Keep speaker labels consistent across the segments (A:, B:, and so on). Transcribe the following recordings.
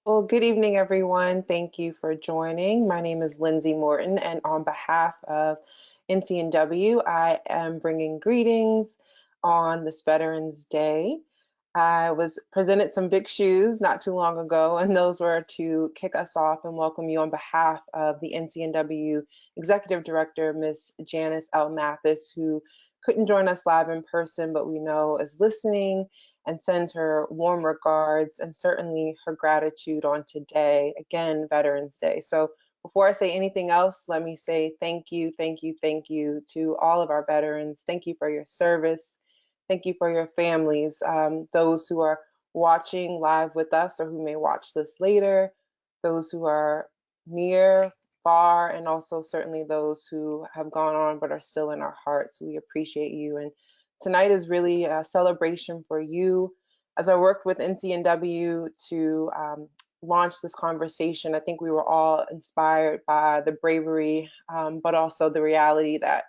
A: Well, good evening, everyone. Thank you for joining. My name is Lindsay Morton, and on behalf of NCNW, I am bringing greetings on this Veterans Day. I was presented some big shoes not too long ago, and those were to kick us off and welcome you on behalf of the NCNW Executive Director, Ms. Janice L. Mathis, who couldn't join us live in person, but we know is listening and sends her warm regards and certainly her gratitude on today, again, Veterans Day. So before I say anything else, let me say thank you, thank you, thank you to all of our veterans. Thank you for your service. Thank you for your families, those who are watching live with us or who may watch this later, those who are near, far, and also certainly those who have gone on but are still in our hearts. We appreciate you. And tonight is really a celebration for you. As I worked with NCNW to launch this conversation, I think we were all inspired by the bravery, but also the reality that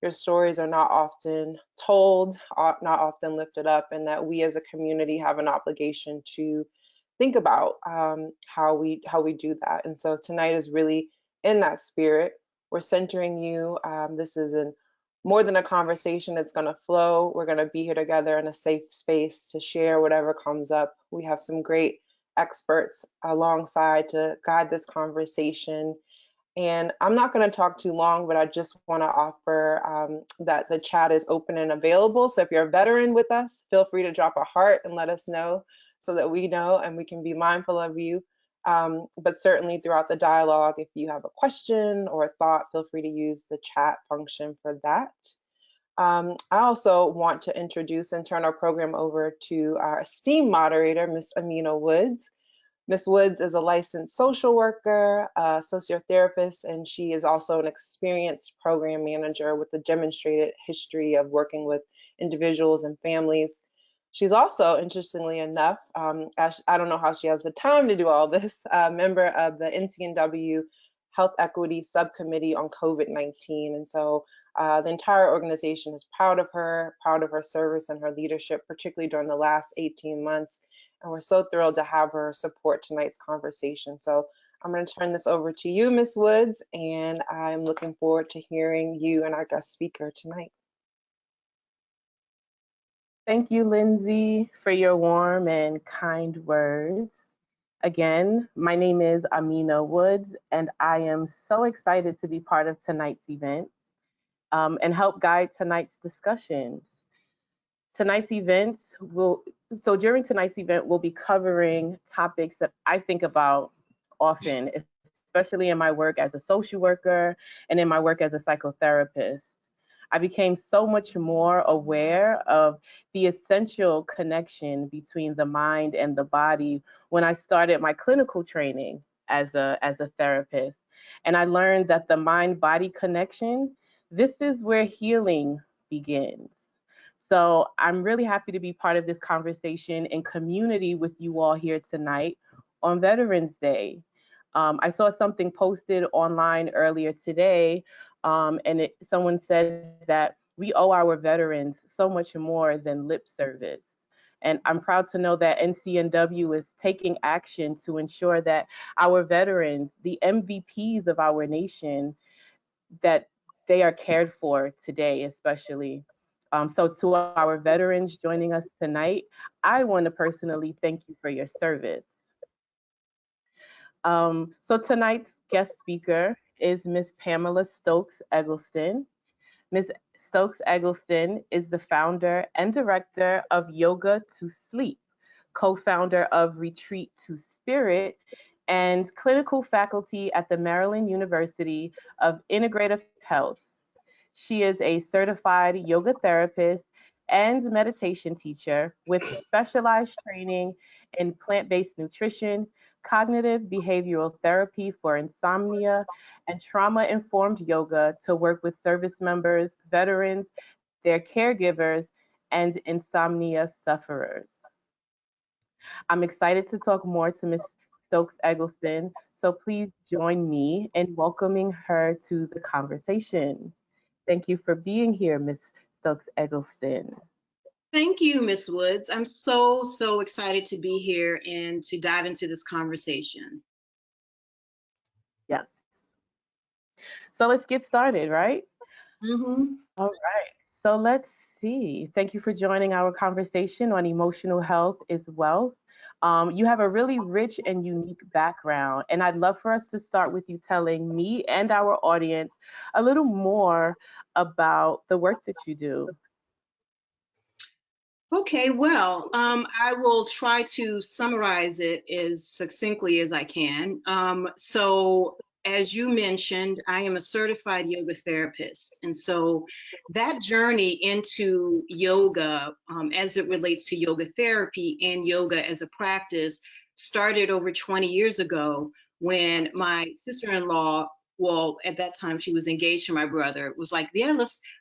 A: your stories are not often told, not often lifted up, and that we as a community have an obligation to think about how we do that. And so tonight is really in that spirit. We're centering you. This is an more than a conversation, it's going to flow. We're going to be here together in a safe space to share whatever comes up. We have some great experts alongside to guide this conversation. And I'm not going to talk too long, but I just want to offer that the chat is open and available. So if you're a veteran with us, feel free to drop a heart and let us know so that we know and we can be mindful of you. But certainly throughout the dialogue, if you have a question or a thought, feel free to use the chat function for that. I also want to introduce and turn our program over to our esteemed moderator, Ms. Amina Woods. Ms. Woods is a licensed social worker, a sociotherapist, and she is also an experienced program manager with a demonstrated history of working with individuals and families. She's also, interestingly enough, I don't know how she has the time to do all this, a member of the NCNW Health Equity Subcommittee on COVID-19. And so the entire organization is proud of her service and her leadership, particularly during the last 18 months. And we're so thrilled to have her support tonight's conversation. So I'm going to turn this over to you, Ms. Woods, and I'm looking forward to hearing you and our guest speaker tonight.
B: Thank you, Lindsay, for your warm and kind words. Again, my name is Amina Woods, and I am so excited to be part of tonight's event and help guide tonight's discussions. Tonight's events will, so during tonight's event, we'll be covering topics that I think about often, especially in my work as a social worker and in my work as a psychotherapist. I became so much more aware of the essential connection between the mind and the body when I started my clinical training as a therapist. And I learned that the mind-body connection, this is where healing begins. So I'm really happy to be part of this conversation and community with you all here tonight on Veterans Day. I saw something posted online earlier today, and someone said that we owe our veterans so much more than lip service. And I'm proud to know that NCNW is taking action to ensure that our veterans, the MVPs of our nation, that they are cared for today, especially. So to our veterans joining us tonight, I want to personally thank you for your service. So tonight's guest speaker is Ms. Pamela Stokes Eggleston. Ms. Stokes Eggleston is the founder and director of Yoga to Sleep, co-founder of Retreat to Spirit, and clinical faculty at the Maryland University of Integrative Health. She is a certified yoga therapist and meditation teacher with specialized training in plant-based nutrition, cognitive behavioral therapy for insomnia, and trauma-informed yoga to work with service members, veterans, their caregivers, and insomnia sufferers. I'm excited to talk more to Ms. Stokes Eggleston, so please join me in welcoming her to the conversation. Thank you for being here, Ms. Stokes Eggleston.
C: Thank you, Miss Woods. I'm so excited to be here and to dive into this conversation.
B: Yes. So let's get started, right?
C: Hmm.
B: All right. So let's see. Thank you for joining our conversation on emotional health is wealth. You have a really rich and unique background, and I'd love for us to start with you telling me and our audience a little more about the work that you do.
C: Okay, well, I will try to summarize it as succinctly as I can. As you mentioned, I am a certified yoga therapist. And so, that journey into yoga, as it relates to yoga therapy and yoga as a practice, started over 20 years ago when my sister-in-law, well, at that time she was engaged to my brother, was like, "Yeah,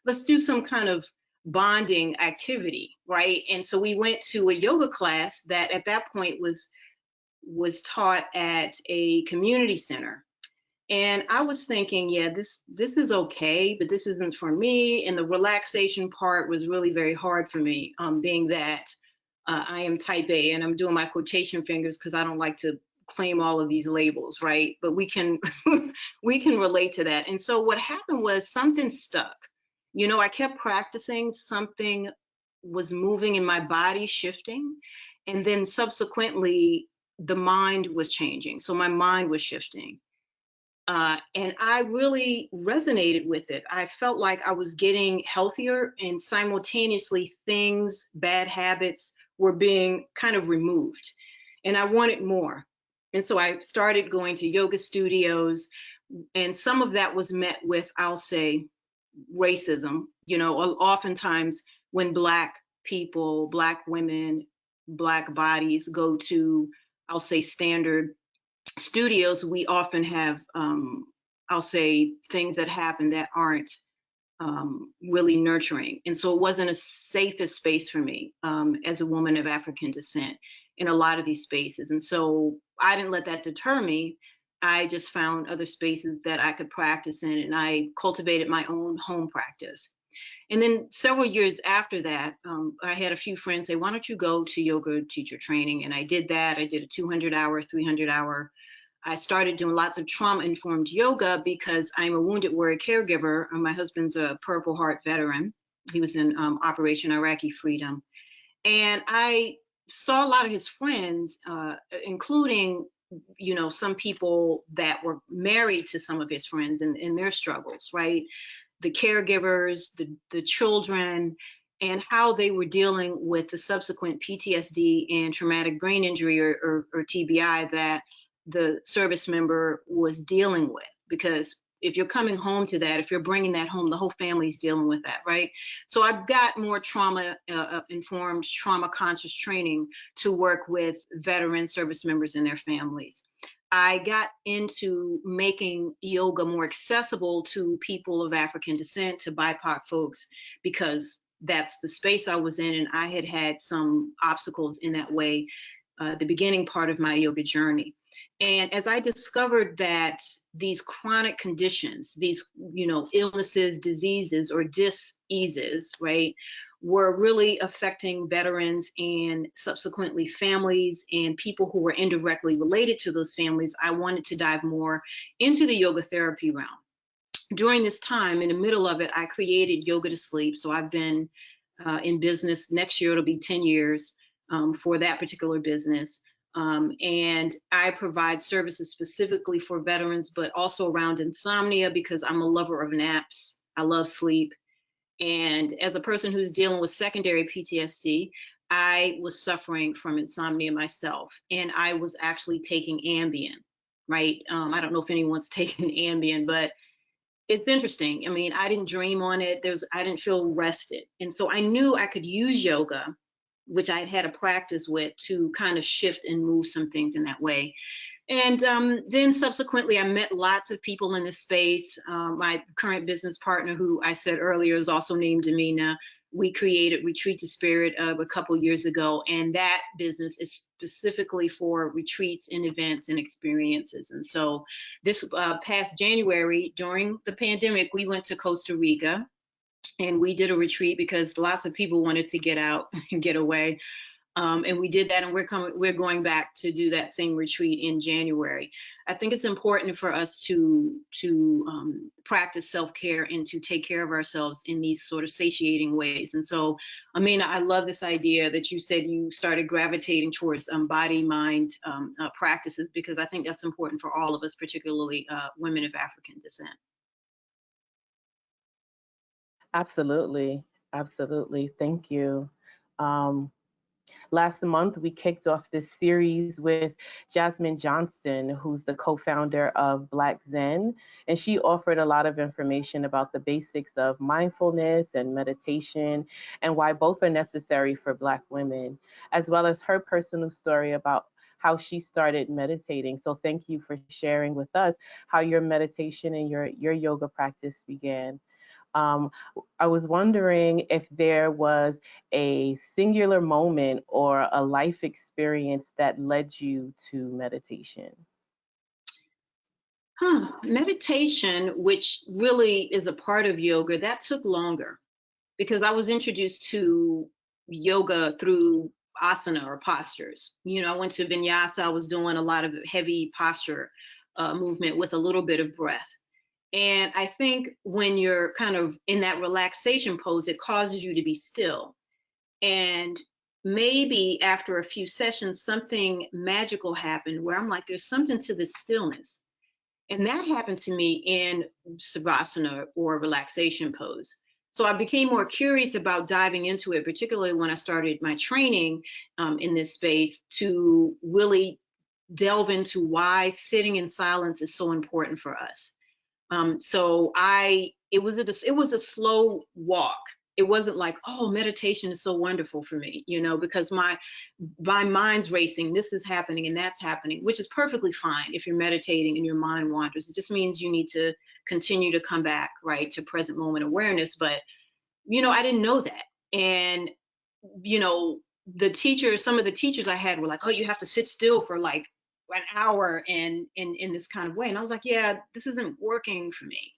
C: let's do some kind of bonding activity," right? And so we went to a yoga class that at that point was taught at a community center. And I was thinking, yeah, this is okay, but this isn't for me. And the relaxation part was really very hard for me, being that I am type A, and I'm doing my quotation fingers because I don't like to claim all of these labels, right? But we can we can relate to that. And so what happened was something stuck. I kept practicing, something was moving in my body, shifting, and then subsequently the mind was changing. So my mind was shifting. And I really resonated with it. I felt like I was getting healthier, and simultaneously, things, bad habits were being kind of removed. And I wanted more. And so I started going to yoga studios, and some of that was met with, I'll say, racism. Oftentimes when Black people, Black women, Black bodies go to, I'll say, standard studios, we often have, I'll say, things that happen that aren't really nurturing. And so it wasn't a safest space for me, as a woman of African descent, in a lot of these spaces. And so I didn't let that deter me. I just found other spaces that I could practice in, and I cultivated my own home practice. And then several years after that, I had a few friends say, "Why don't you go to yoga teacher training?" And I did that. I did a 200-hour, 300-hour. I started doing lots of trauma informed yoga because I'm a wounded warrior caregiver. My husband's a Purple Heart veteran. He was in Operation Iraqi Freedom. And I saw a lot of his friends, including, some people that were married to some of his friends, and their struggles, right? The caregivers, the children, and how they were dealing with the subsequent PTSD and traumatic brain injury, or TBI, that the service member was dealing with. Because if you're coming home to that, if you're bringing that home, the whole family's dealing with that, right? So I've got more trauma informed, trauma conscious training to work with veteran service members and their families. I got into making yoga more accessible to people of African descent, to BIPOC folks, because that's the space I was in, and I had had some obstacles in that way, the beginning part of my yoga journey. And as I discovered that these chronic conditions, these, illnesses, diseases, or diseases, right, were really affecting veterans and subsequently families and people who were indirectly related to those families, I wanted to dive more into the yoga therapy realm. During this time, in the middle of it, I created Yoga to Sleep. So I've been in business. Next year, it'll be 10 years for that particular business. And I provide services specifically for veterans, but also around insomnia, because I'm a lover of naps. I love sleep. And as a person who's dealing with secondary PTSD, I was suffering from insomnia myself. And I was actually taking Ambien, right? I don't know if anyone's taken Ambien, but it's interesting. I mean, I didn't dream on it. I didn't feel rested. And so I knew I could use yoga, which I had a practice with, to kind of shift and move some things in that way. And then subsequently, I met lots of people in this space. My current business partner, who I said earlier is also named Amina, we created Retreat to Spirit a couple years ago. And that business is specifically for retreats and events and experiences. And so this past January, during the pandemic, we went to Costa Rica. And we did a retreat because lots of people wanted to get out and get away. And we did that, and we're going back to do that same retreat in January. I think it's important for us to practice self-care and to take care of ourselves in these sort of satiating ways. And so, Amina, I love this idea that you said you started gravitating towards body mind practices, because I think that's important for all of us, particularly women of African descent.
B: Absolutely. Absolutely. Thank you. Um, Last month, we kicked off this series with Jasmine Johnson, who's the co founder of Black Zen. And she offered a lot of information about the basics of mindfulness and meditation and why both are necessary for Black women, as well as her personal story about how she started meditating. So, thank you for sharing with us how your meditation and your yoga practice began. Um, I was wondering if there was a singular moment or a life experience that led you to meditation.
C: Meditation, which really is a part of yoga, that took longer because I was introduced to yoga through asana or postures. You know, I went to vinyasa, I was doing a lot of heavy posture movement with a little bit of breath. And I think when you're kind of in that relaxation pose, it causes you to be still. And maybe after a few sessions, something magical happened where I'm like, there's something to this stillness. And that happened to me in Savasana or relaxation pose. So I became more curious about diving into it, particularly when I started my training in this space, to really delve into why sitting in silence is so important for us. So it was a slow walk. It wasn't like, oh, meditation is so wonderful for me, you know, because my mind's racing. This is happening and that's happening, which is perfectly fine if you're meditating and your mind wanders. It just means you need to continue to come back, right, to present moment awareness. But, you know, I didn't know that. And, you know, some of the teachers I had were like, oh, you have to sit still for like an hour and in this kind of way. And I was like, yeah, this isn't working for me.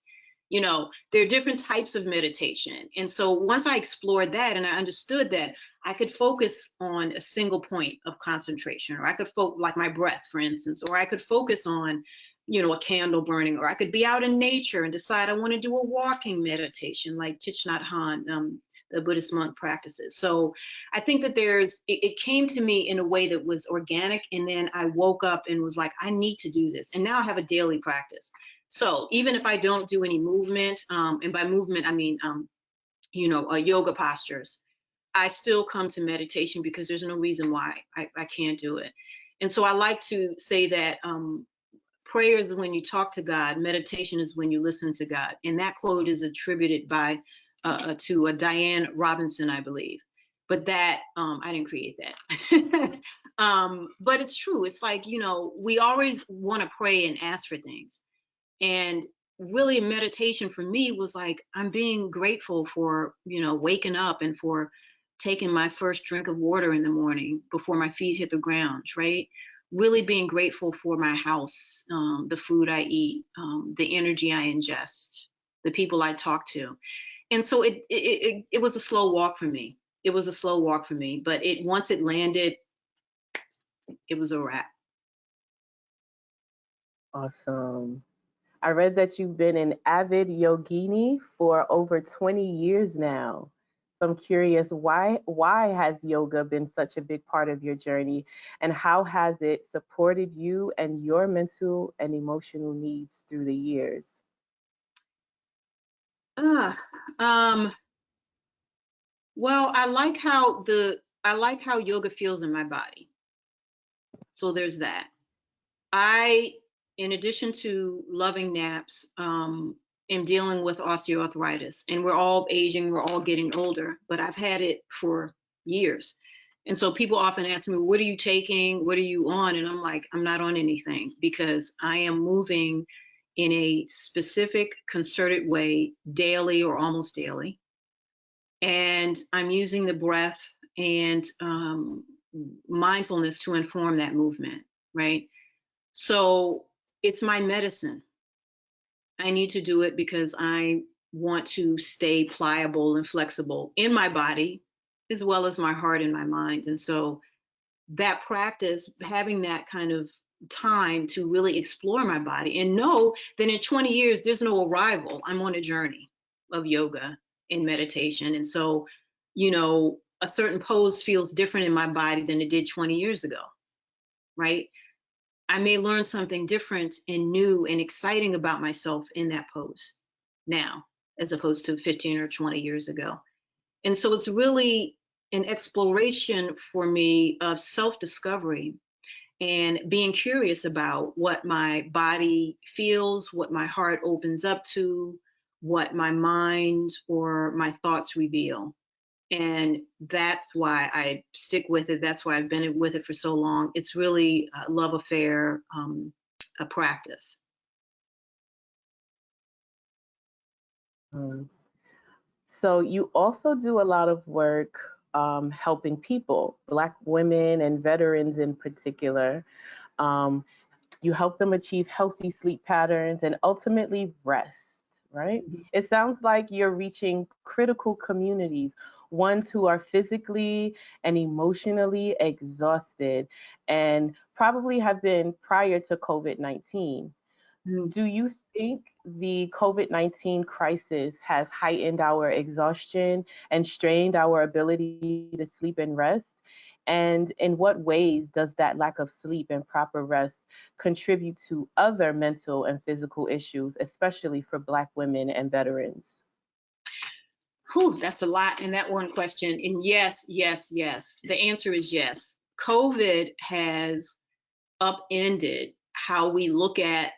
C: You know, there are different types of meditation. And so once I explored that and I understood that, I could focus on a single point of concentration, or I could focus, like my breath, for instance, or I could focus on, you know, a candle burning, or I could be out in nature and decide I want to do a walking meditation like Thich Nhat Hanh, the Buddhist monk practices. So I think that it came to me in a way that was organic. And then I woke up and was like, I need to do this. And now I have a daily practice. So even if I don't do any movement, and by movement, I mean, you know, yoga postures, I still come to meditation because there's no reason why I can't do it. And so I like to say that prayer is when you talk to God, meditation is when you listen to God. And that quote is attributed to Diane Robinson, I believe. But that I didn't create that. But it's true. It's like, you know, we always want to pray and ask for things. And really meditation for me was like, I'm being grateful for, you know, waking up and for taking my first drink of water in the morning before my feet hit the ground, right? Really being grateful for my house, the food I eat, the energy I ingest, the people I talk to. And so it was a slow walk for me. It was a slow walk for me, but once it landed, it was a wrap.
B: Awesome. I read that you've been an avid yogini for over 20 years now. So I'm curious, why has yoga been such a big part of your journey, and how has it supported you and your mental and emotional needs through the years?
C: Ah, um, well, I like how yoga feels in my body. So there's that. I, in addition to loving naps, am dealing with osteoarthritis, and we're all aging, we're all getting older, but I've had it for years. And so people often ask me, what are you taking? What are you on? And I'm like, I'm not on anything because I am moving in a specific concerted way daily or almost daily. And I'm using the breath and mindfulness to inform that movement, right? So it's my medicine. I need to do it because want to stay pliable and flexible in my body, as well as my heart and my mind. And so that practice, having that kind of time to really explore my body and know that in 20 years, there's no arrival. I'm on a journey of yoga and meditation. And so, you know, a certain pose feels different in my body than it did 20 years ago, right? I may learn something different and new and exciting about myself in that pose now, as opposed to 15 or 20 years ago. And so it's really an exploration for me of self-discovery and being curious about what my body feels, what my heart opens up to, what my mind or my thoughts reveal. And that's why I stick with it. That's why I've been with it for so long. It's really a love affair, a practice.
B: Um, so you also do a lot of work helping people, Black women and veterans in particular. Um, you help them achieve healthy sleep patterns and ultimately rest, right? It sounds like you're reaching critical communities, ones who are physically and emotionally exhausted and probably have been prior to COVID-19.
C: Mm.
B: Do you think the COVID-19 crisis has heightened our exhaustion and strained our ability to sleep and rest? And in what ways does that lack of sleep and proper rest contribute to other mental and physical issues, especially for Black women and veterans?
C: Whew, that's a lot in that one question. And yes, yes, yes. The answer is yes. COVID has upended how we look at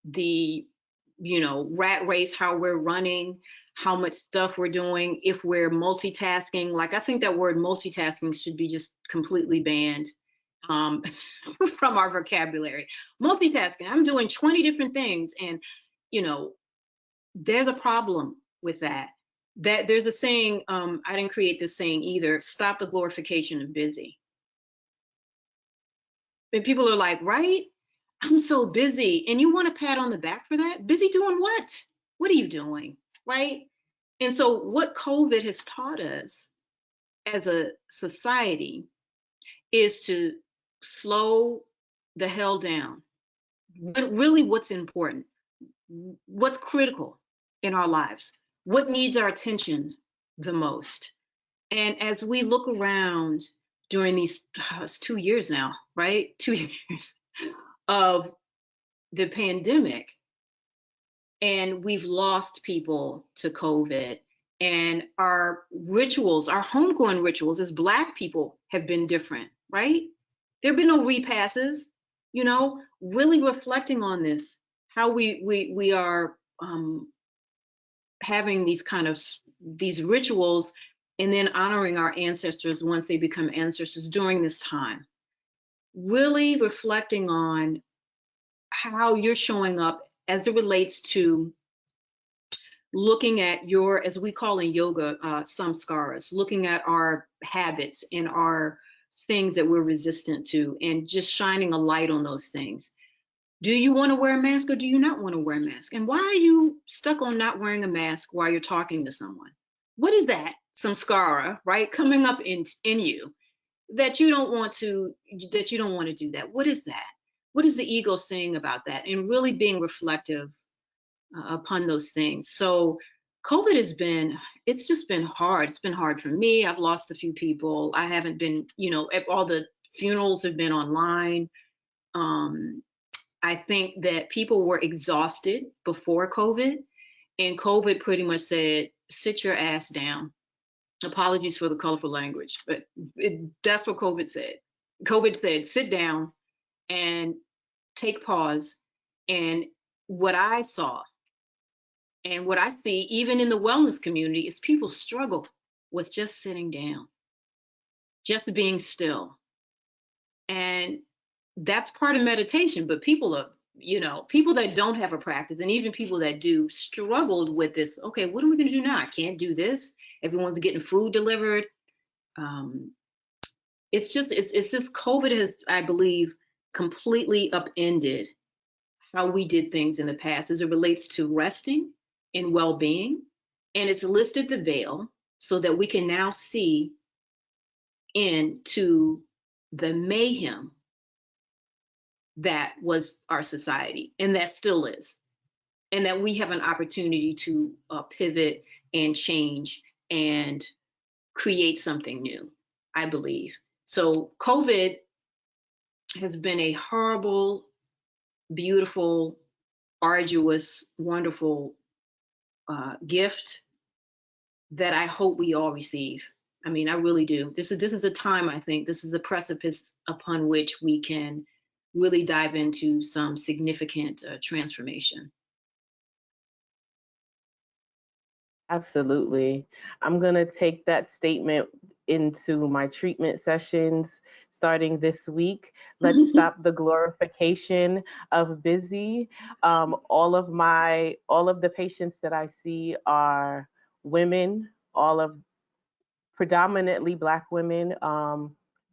C: the, you know, rat race, how we're running, how much stuff we're doing, if we're multitasking. Like, I think that word multitasking should be just completely banned um, from our vocabulary. Multitasking, I'm doing 20 different things. And, you know, there's a problem with that. That there's a saying, I didn't create this saying either, stop the glorification of busy. And people are like, right? I'm so busy. And you want a pat on the back for that? Busy doing what? What are you doing? Right? And so, what COVID has taught us as a society is to slow the hell down. But really, what's important? What's critical in our lives? What needs our attention the most? And as we look around during these it's 2 years now, right? 2 years of the pandemic, and we've lost people to COVID. And our rituals, our homegoing rituals as Black people have been different, right? There have been no repasses, you know, really reflecting on this, how we are having these kind of these rituals and then honoring our ancestors once they become ancestors during this time. Really reflecting on how you're showing up as it relates to looking at your, as we call in yoga, samskaras, looking at our habits and our things that we're resistant to, and just shining a light on those things. Do you want to wear a mask or do you not want to wear a mask? And why are you stuck on not wearing a mask while you're talking to someone? What is that samskara, right, coming up in you that you don't want to do that? What is that? What is the ego saying about that? And really being reflective upon those things. So COVID has been, it's just been hard. It's been hard for me. I've lost a few people. I haven't been, you know, all the funerals have been online. I think that people were exhausted before COVID, and COVID pretty much said, sit your ass down. Apologies for the colorful language, but that's what COVID said. COVID said, sit down and take pause. And what I saw and what I see, even in the wellness community, is people struggle with just sitting down, just being still. And that's part of meditation. But people are, you know, people that don't have a practice, and even people that do, struggled with this. Okay, what are we going to do now? I can't do this. Everyone's getting food delivered. Um, it's just COVID has, I believe, completely upended how we did things in the past as it relates to resting and well-being, And it's lifted the veil so that we can now see into the mayhem that was our society, and that still is, and that we have an opportunity to pivot and change and create something new, I believe. So COVID has been a horrible, beautiful, arduous, wonderful gift that I hope we all receive. I mean, I really do. This is the time, I think. This is the precipice upon which we can really dive into some significant transformation.
B: Absolutely. I'm going to take that statement into my treatment sessions starting this week. Let's stop the glorification of busy. All of the patients that I see are women, all of predominantly Black women,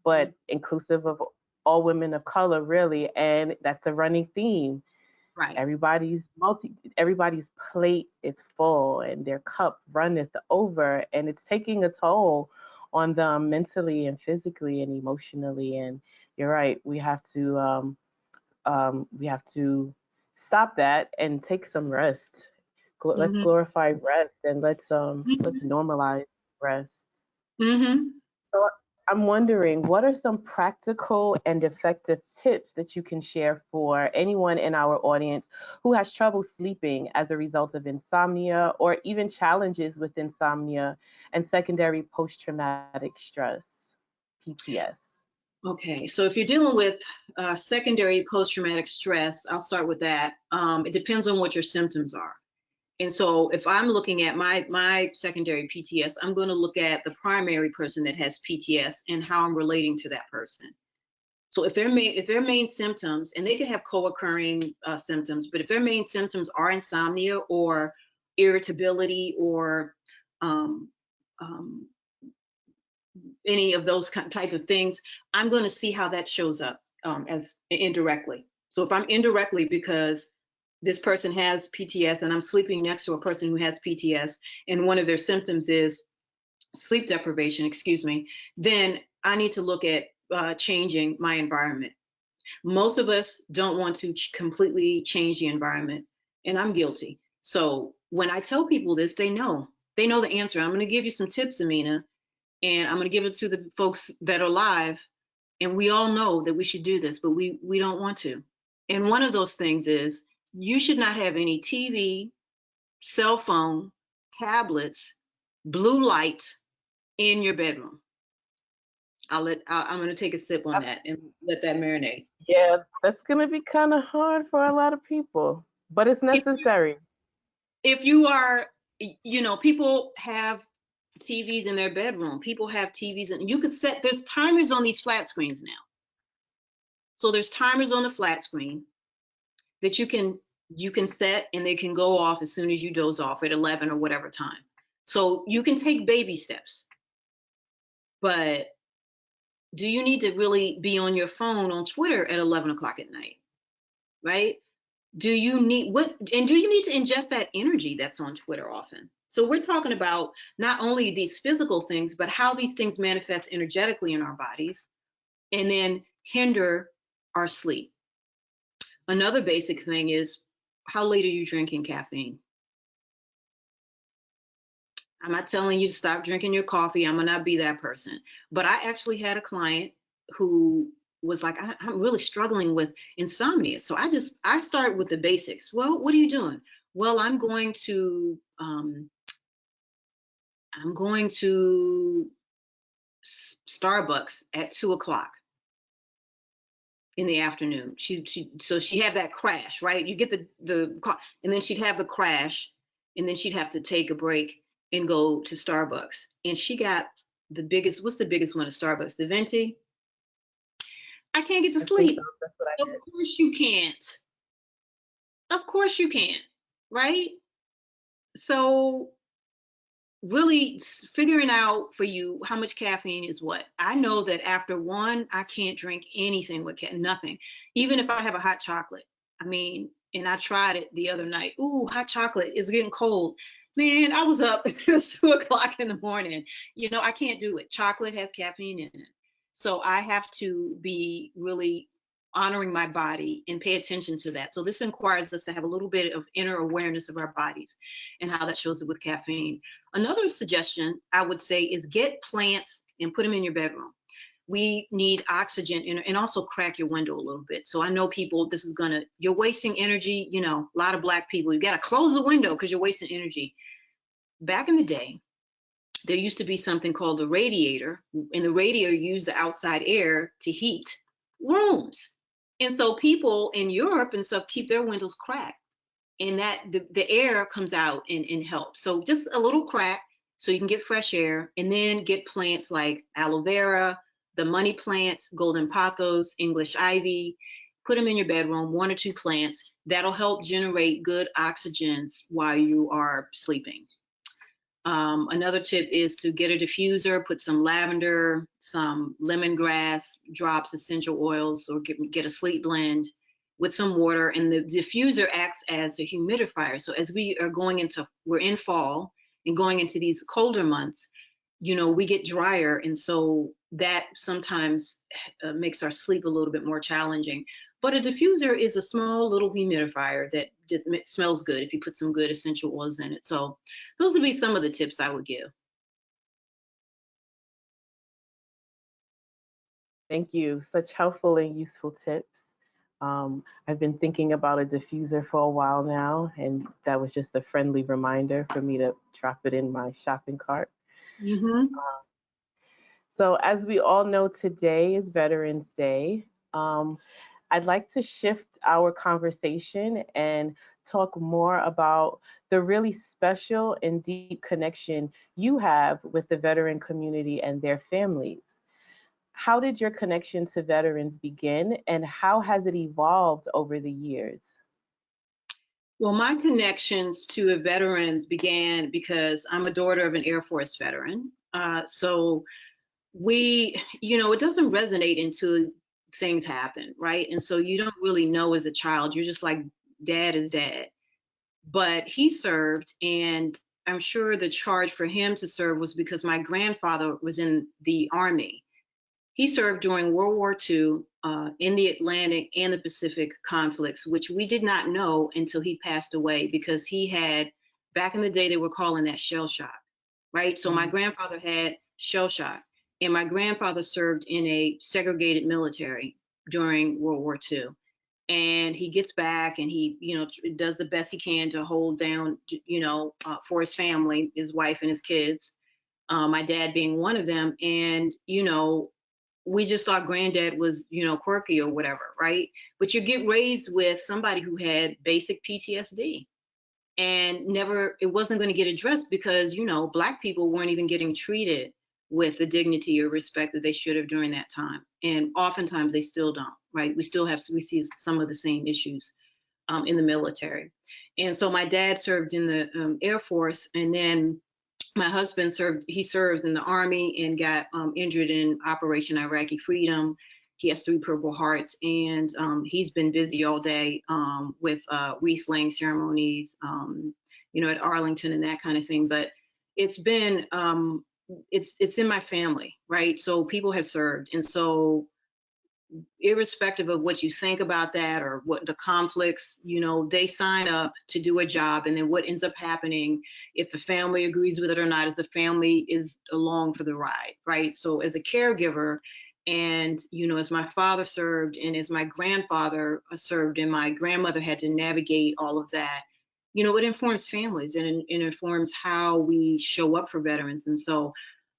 B: but inclusive of all women of color, really. And that's a running theme.
C: Right.
B: Everybody's plate is full and their cup runneth over, and it's taking a toll on them mentally and physically and emotionally. And you're right, we have to stop that and take some rest. Let's
C: Mm-hmm.
B: glorify rest, and let's
C: Mm-hmm.
B: normalize rest.
C: Mm-hmm.
B: So I'm wondering, what are some practical and effective tips that you can share for anyone in our audience who has trouble sleeping as a result of insomnia or even challenges with insomnia and secondary post-traumatic stress, PTS?
C: Okay, so if you're dealing with secondary post-traumatic stress, I'll start with that. It depends on what your symptoms are. And so if I'm looking at my secondary PTS, I'm going to look at the primary person that has PTS and how I'm relating to that person. So if their main symptoms, and they could have co-occurring symptoms, but if their main symptoms are insomnia or irritability or um, um, any of those type of things, I'm going to see how that shows up as indirectly. So if I'm indirectly because this person has PTS and I'm sleeping next to a person who has PTS and one of their symptoms is sleep deprivation, excuse me, then I need to look at changing my environment. Most of us don't want to completely change the environment, and I'm guilty. So when I tell people this, they know the answer. I'm going to give you some tips, Amina, and I'm going to give it to the folks that are live. And we all know that we should do this, but we don't want to. And one of those things is you should not have any TV, cell phone, tablets, blue light in your bedroom. I'm going to take a sip on that and let that marinate.
B: Yeah, that's going to be kind of hard for a lot of people, but it's
C: If
B: necessary.
C: if you are, people have TVs in their bedroom. People have TVs, and you could set. There's timers on these flat screens now. So there's timers on the flat screen that you can set, and they can go off as soon as you doze off at 11 or whatever time. So you can take baby steps, but do you need to really be on your phone on Twitter at 11 o'clock at night, right? Do you need to ingest that energy that's on Twitter often? So we're talking about not only these physical things, but how these things manifest energetically in our bodies and then hinder our sleep. Another basic thing is, how late are you drinking caffeine? I'm not telling you to stop drinking your coffee. I'm gonna not be that person. But I actually had a client who was like, I'm really struggling with insomnia. So I start with the basics. Well, what are you doing? Well, I'm going to Starbucks at 2 o'clock in the afternoon. So she had that crash, right? You get the car, and then she'd have the crash, and then she'd have to take a break and go to Starbucks. And she got the biggest. What's the biggest one at Starbucks? The venti. I can't get to
B: I think so.
C: sleep.
B: That's what I
C: Of
B: did.
C: course you can't. Of course you can't, right? So really figuring out for you how much caffeine is what. I know that after one, I can't drink anything with nothing, even if I have a hot chocolate. I mean, and I tried it the other night. Ooh, hot chocolate is getting cold. Man, I was up at 2 o'clock in the morning. You know, I can't do it. Chocolate has caffeine in it. So I have to be really honoring my body and pay attention to that. So this requires us to have a little bit of inner awareness of our bodies and how that shows up with caffeine. Another suggestion I would say is get plants and put them in your bedroom. We need oxygen and also crack your window a little bit. So I know people, this is gonna, you're wasting energy. You know, a lot of Black people, you gotta close the window because you're wasting energy. Back in the day, there used to be something called a radiator, and the radiator used the outside air to heat rooms. And so people in Europe and stuff keep their windows cracked, and that the air comes out and helps. So just a little crack so you can get fresh air, and then get plants like aloe vera, the money plants, golden pothos, English ivy. Put them in your bedroom, one or two plants. That'll help generate good oxygens while you are sleeping. Another tip is to get a diffuser, put some lavender, some lemongrass drops, essential oils, or get a sleep blend with some water. And the diffuser acts as a humidifier. So as we are we're in fall and going into these colder months, you know, we get drier. And so that sometimes makes our sleep a little bit more challenging. But a diffuser is a small little humidifier that smells good if you put some good essential oils in it. So those would be some of the tips I would give.
B: Thank you. Such helpful and useful tips. I've been thinking about a diffuser for a while now, and that was just a friendly reminder for me to drop it in my shopping cart.
C: Mm-hmm.
B: So, as we all know, today is Veterans Day. Um, I'd like to shift our conversation and talk more about the really special and deep connection you have with the veteran community and their families. How did your connection to veterans begin, and how has it evolved over the years?
C: Well, my connections to veterans began because I'm a daughter of an Air Force veteran. So you know, it doesn't resonate until things happen, right? And so you don't really know as a child. You're just like, dad is dad. But he served, and I'm sure the charge for him to serve was because my grandfather was in the Army. He served during World War II in the Atlantic and the Pacific conflicts, which we did not know until he passed away, because he had, back in the day, they were calling that shell shock, right? So my grandfather had shell shock, and my grandfather served in a segregated military during World War II. And he gets back and he, you know, does the best he can to hold down, you know, for his family, his wife and his kids, my dad being one of them. And, you know, we just thought granddad was, you know, quirky or whatever, right? But you get raised with somebody who had basic PTSD, and never, it wasn't going to get addressed because, you know, Black people weren't even getting treated with the dignity or respect that they should have during that time. And oftentimes they still don't, right? We see some of the same issues in the military. And so my dad served in the Air Force, and then my husband served in the Army and got injured in Operation Iraqi Freedom. He has 3 Purple Hearts, and he's been busy all day with wreath laying ceremonies, you know, at Arlington and that kind of thing. But it's been it's in my family, right? So people have served, and so irrespective of what you think about that or what the conflicts, you know, they sign up to do a job. And then what ends up happening, if the family agrees with it or not, is the family is along for the ride, right? So as a caregiver, and, you know, as my father served and as my grandfather served and my grandmother had to navigate all of that, you know, it informs families and it informs how we show up for veterans. And so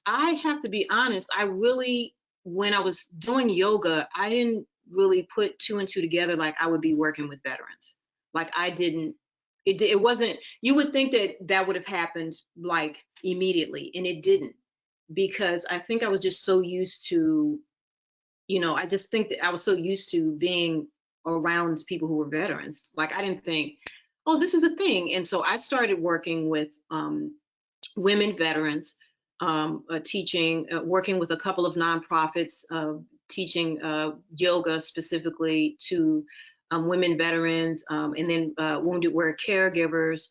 C: I have to be honest, when I was doing yoga, I didn't really put two and two together like I would be working with veterans. Like I didn't, it wasn't, you would think that that would have happened like immediately, and it didn't, because I think I was just so used to, you know, I just think that I was so used to being around people who were veterans. Like I didn't think, oh, this is a thing. And so I started working with women veterans, working with a couple of nonprofits, teaching yoga specifically to women veterans, and then wounded wear caregivers,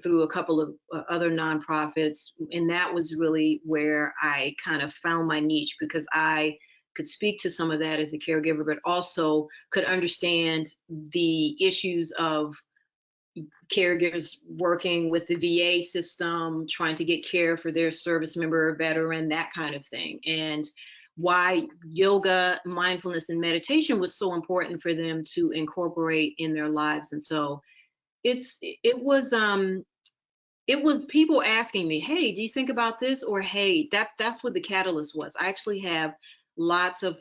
C: through a couple of other nonprofits. And that was really where I kind of found my niche, because I could speak to some of that as a caregiver, but also could understand the issues of caregivers working with the VA system, trying to get care for their service member or veteran, that kind of thing. And why yoga, mindfulness, and meditation was so important for them to incorporate in their lives. And so it was people asking me, hey, do you think about this? Or hey, that's what the catalyst was. I actually have lots of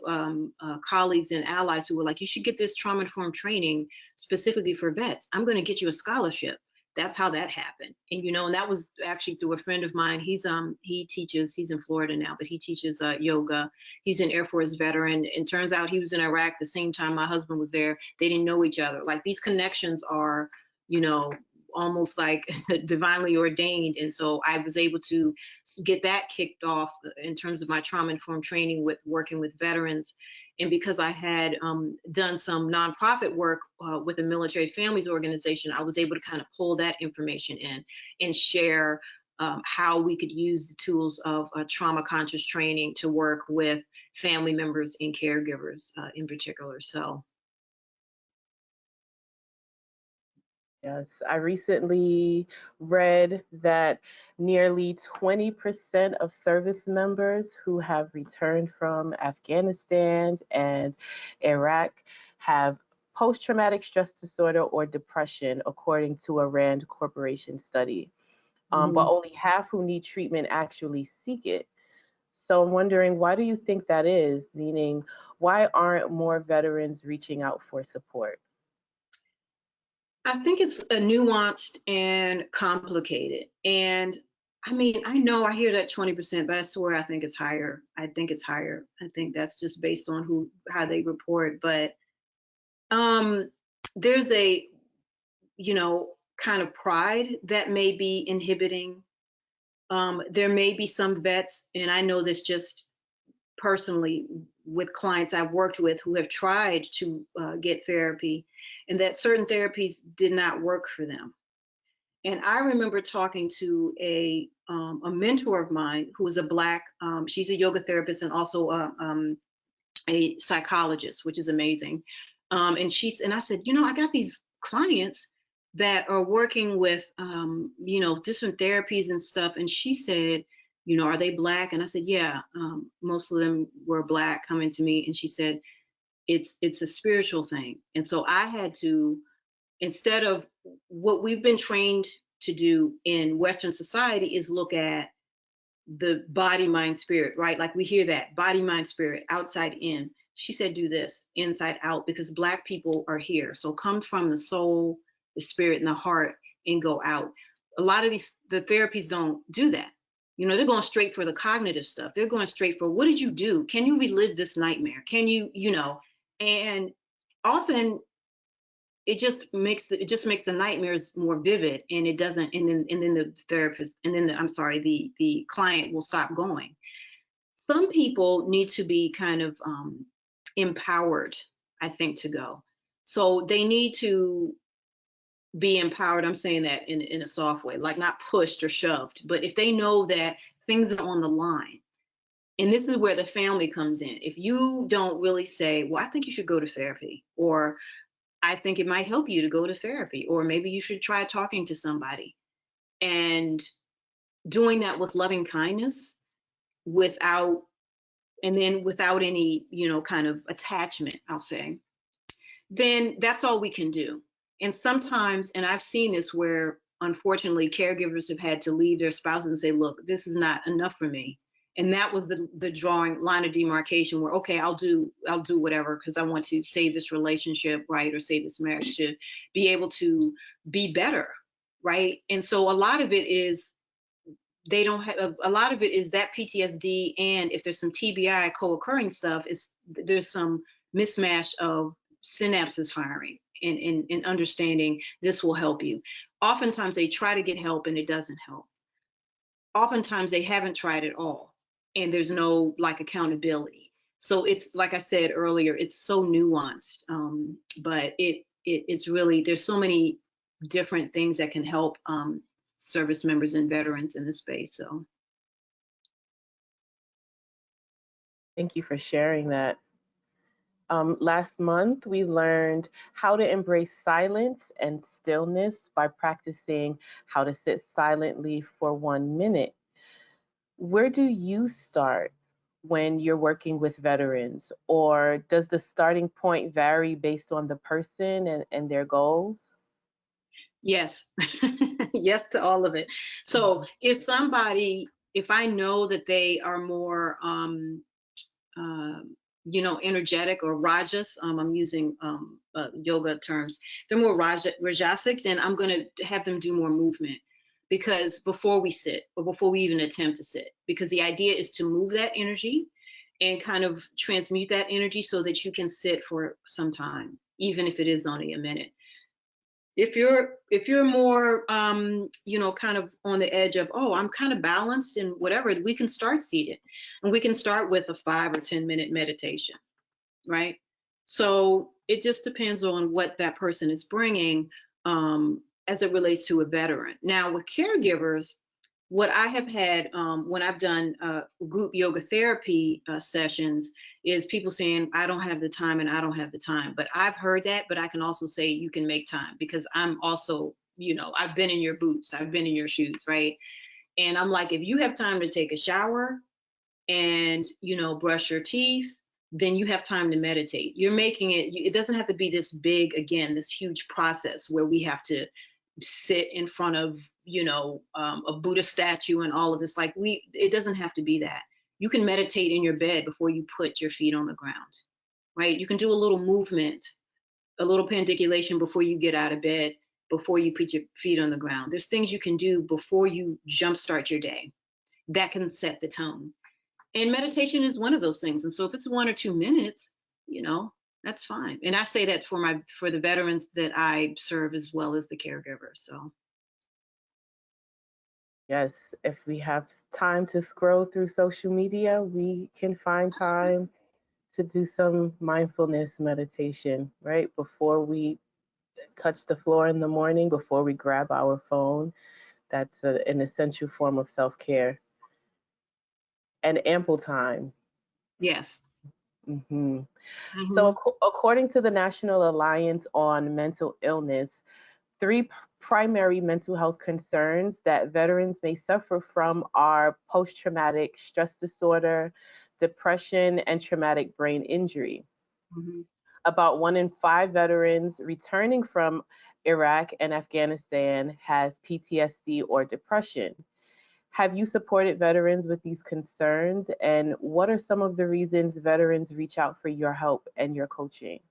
C: colleagues and allies who were like, you should get this trauma informed training specifically for vets. I'm going to get you a scholarship. That's how that happened. And and that was actually through a friend of mine. He's he's in Florida now, but he teaches yoga. He's an Air Force veteran, and turns out he was in Iraq the same time my husband was there. They didn't know each other. Like, these connections are, you know, almost like divinely ordained. And so I was able to get that kicked off in terms of my trauma informed training with working with veterans. And because I had done some nonprofit work with a military families organization, I was able to kind of pull that information in and share how we could use the tools of trauma conscious training to work with family members and caregivers in particular. So
B: Yes, I recently read that nearly 20% of service members who have returned from Afghanistan and Iraq have post-traumatic stress disorder or depression, according to a Rand Corporation study. But only half who need treatment actually seek it. So I'm wondering, why do you think that is? Meaning, why aren't more veterans reaching out for support?
C: I think it's a nuanced and complicated. And I mean, I know I hear that 20%, but I swear I think it's higher. I think it's higher. I think that's just based on how they report. But um, there's a, kind of pride that may be inhibiting. There may be some vets, and I know this just personally with clients I've worked with who have tried to get therapy, and that certain therapies did not work for them. And I remember talking to a mentor of mine who is a Black, she's a yoga therapist and also a psychologist, which is amazing. And I said, I got these clients that are working with, different therapies and stuff. And she said, are they Black? And I said, yeah, most of them were Black coming to me. And she said, it's a spiritual thing. And so I had to, instead of what we've been trained to do in Western society, is look at the body, mind, spirit, right? Like, we hear that body, mind, spirit, outside in. She said, do this inside out, because Black people are here. So come from the soul, the spirit, and the heart, and go out. A lot of the therapies don't do that. They're going straight for the cognitive stuff. They're going straight for, what did you do? Can you relive this nightmare? Can you, and often it just makes the nightmares more vivid, and it doesn't, and then the therapist, and then the client will stop going. Some people need to be kind of empowered, I think, to go. So they need to be empowered. I'm saying that in a soft way, like not pushed or shoved, but if they know that things are on the line. And this is where the family comes in. If you don't really say, well, I think you should go to therapy, or I think it might help you to go to therapy, or maybe you should try talking to somebody, and doing that with loving kindness, without any, kind of attachment, I'll say, then that's all we can do. And sometimes, and I've seen this where unfortunately caregivers have had to leave their spouses and say, look, this is not enough for me. And that was the drawing line of demarcation where, okay, I'll do whatever, because I want to save this relationship, right, or save this marriage to be able to be better, right? And so a lot of it is they don't have, a lot of it is that PTSD, and if there's some TBI co-occurring stuff, is there's some mismatch of synapses firing, and understanding this will help you. Oftentimes they try to get help and it doesn't help. Oftentimes they haven't tried at all, and there's no like accountability. So it's like I said earlier, it's so nuanced, but it's really, there's so many different things that can help service members and veterans in the space. So
B: Thank you for sharing that. Last month, we learned how to embrace silence and stillness by practicing how to sit silently for 1 minute. Where do you start when you're working with veterans, or does the starting point vary based on the person and their goals?
C: yes, yes to all of it. So if I know that they are more energetic or rajas. I'm using yoga terms. They're more rajasic, then I'm going to have them do more movement because before we sit or before we even attempt to sit, because the idea is to move that energy and kind of transmute that energy so that you can sit for some time, even if it is only a minute. If you're more kind of on the edge of, oh, I'm kind of balanced and whatever, we can start seated and we can start with a 5 or 10 minute meditation, right? So it just depends on what that person is bringing as it relates to a veteran. Now with caregivers, what I have had when I've done group yoga therapy sessions is people saying, I don't have the time and I don't have the time. But I've heard that, but I can also say you can make time because I'm also, I've been in your boots, I've been in your shoes, right? And I'm like, if you have time to take a shower and, brush your teeth, then you have time to meditate. You're making it, it doesn't have to be this big, again, this huge process where we have to sit in front of a Buddha statue and all of this. Like it doesn't have to be that. You can meditate in your bed before you put your feet on the ground, right? You can do a little movement, a little pandiculation before you get out of bed, before you put your feet on the ground. There's things you can do before you jumpstart your day that can set the tone, and meditation is one of those things. And so if it's 1 or 2 minutes, that's fine. And I say that for the veterans that I serve as well as the caregivers. So
B: Yes, if we have time to scroll through social media, we can find time to do some mindfulness meditation, right? Before we touch the floor in the morning, before we grab our phone. That's an essential form of self care and ample time.
C: yes.
B: hmm So,
C: Hmm.
B: according to the National Alliance on Mental Illness, three primary mental health concerns that veterans may suffer from are post traumatic stress disorder, depression, and traumatic brain injury.
C: Hmm.
B: About 1 in 5 veterans returning from Iraq and Afghanistan has PTSD or depression. Have you supported veterans with these concerns? And what are some of the reasons veterans reach out for your help and your coaching?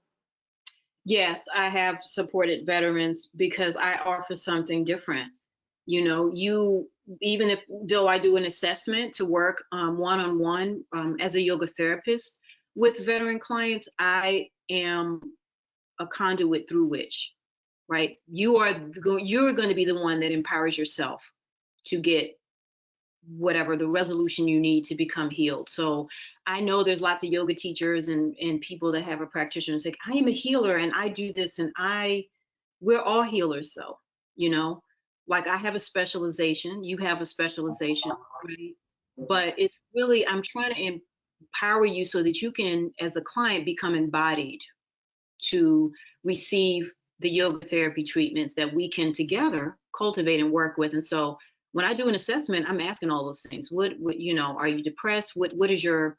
C: Yes, I have supported veterans because I offer something different. You even if though I do an assessment to work one-on-one as a yoga therapist with veteran clients, I am a conduit through which, right? You're going to be the one that empowers yourself to get whatever the resolution you need to become healed. So I know there's lots of yoga teachers and people that have a practitioner and say, I am a healer and I do this and we're all healers though, you know, like I have a specialization, you have a specialization, right? But it's really, I'm trying to empower you so that you can, as a client, become embodied to receive the yoga therapy treatments that we can together cultivate and work with. And so when I do an assessment, I'm asking all those things. What are you depressed? What is your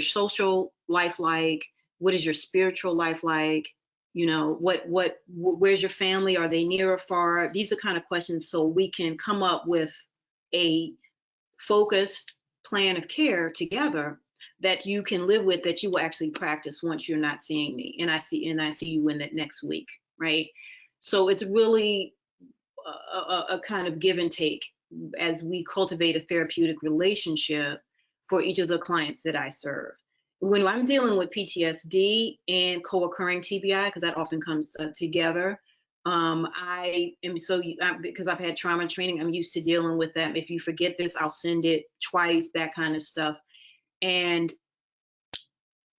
C: social life like? What is your spiritual life like? Where's your family? Are they near or far? These are kind of questions so we can come up with a focused plan of care together that you can live with, that you will actually practice once you're not seeing me and I see you in that next week, right? So it's really a kind of give and take as we cultivate a therapeutic relationship for each of the clients that I serve. When I'm dealing with PTSD and co-occurring TBI, because that often comes together, I am because I've had trauma training, I'm used to dealing with that. If you forget this, I'll send it twice, that kind of stuff. And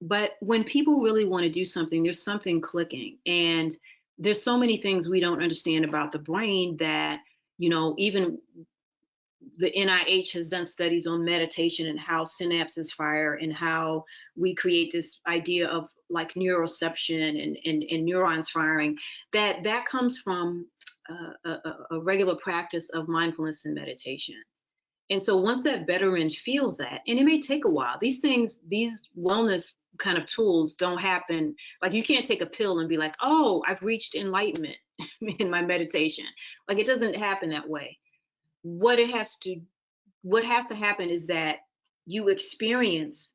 C: but when people really want to do something, there's something clicking. And there's so many things we don't understand about the brain that Even the NIH has done studies on meditation and how synapses fire and how we create this idea of like neuroception and neurons firing. That comes from a regular practice of mindfulness and meditation. And so once that veteran feels that, and it may take a while, these wellness kind of tools don't happen. Like you can't take a pill and be like, oh, I've reached enlightenment in my meditation. Like it doesn't happen that way. What has to happen is that you experience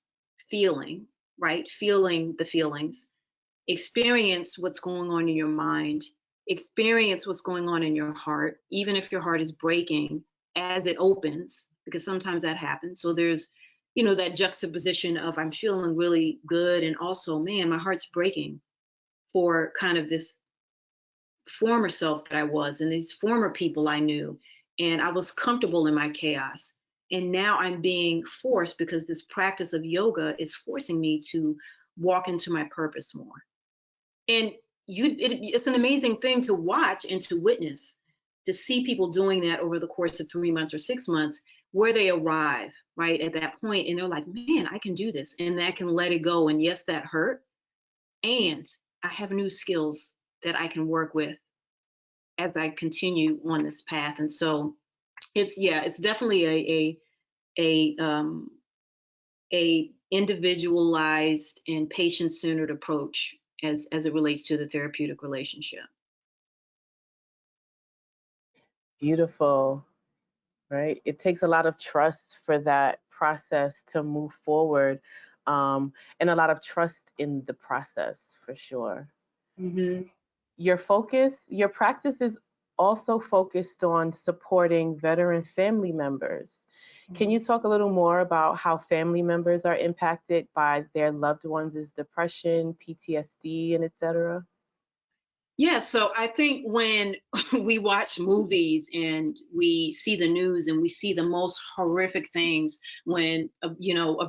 C: feeling, right? Feeling the feelings, experience what's going on in your mind, experience what's going on in your heart, even if your heart is breaking as it opens, because sometimes that happens. So there's, that juxtaposition of I'm feeling really good and also, man, my heart's breaking for kind of this former self that I was and these former people I knew. And I was comfortable in my chaos. And now I'm being forced because this practice of yoga is forcing me to walk into my purpose more. And it's an amazing thing to watch and to witness, to see people doing that over the course of 3 months or 6 months, where they arrive, right, at that point, and they're like, man, I can do this, and I can let it go. And yes, that hurt. And I have new skills that I can work with as I continue on this path. And so it's definitely a individualized and patient-centered approach as it relates to the therapeutic relationship.
B: Beautiful, right? It takes a lot of trust for that process to move forward, and a lot of trust in the process for sure.
C: Mm-hmm.
B: Your practice is also focused on supporting veteran family members. Can you talk a little more about how family members are impacted by their loved ones' depression, PTSD, and etc.?
C: Yeah, so I think when we watch movies and we see the news and we see the most horrific things when a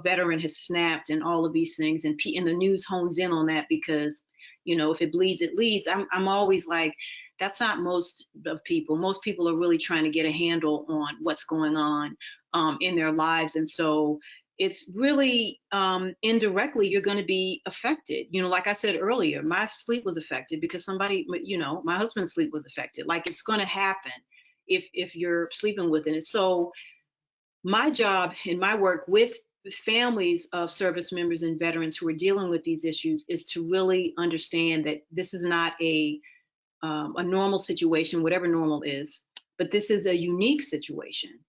C: veteran has snapped and all of these things, and the news hones in on that because if it bleeds, it leads. I'm always like, that's not most of people. Most people are really trying to get a handle on what's going on in their lives, and so it's really indirectly you're going to be affected. Like I said earlier, my sleep was affected because my husband's sleep was affected. Like it's going to happen if you're sleeping with it. And so my job and my work with families of service members and veterans who are dealing with these issues is to really understand that this is not a normal situation, whatever normal is, but this is a unique situation,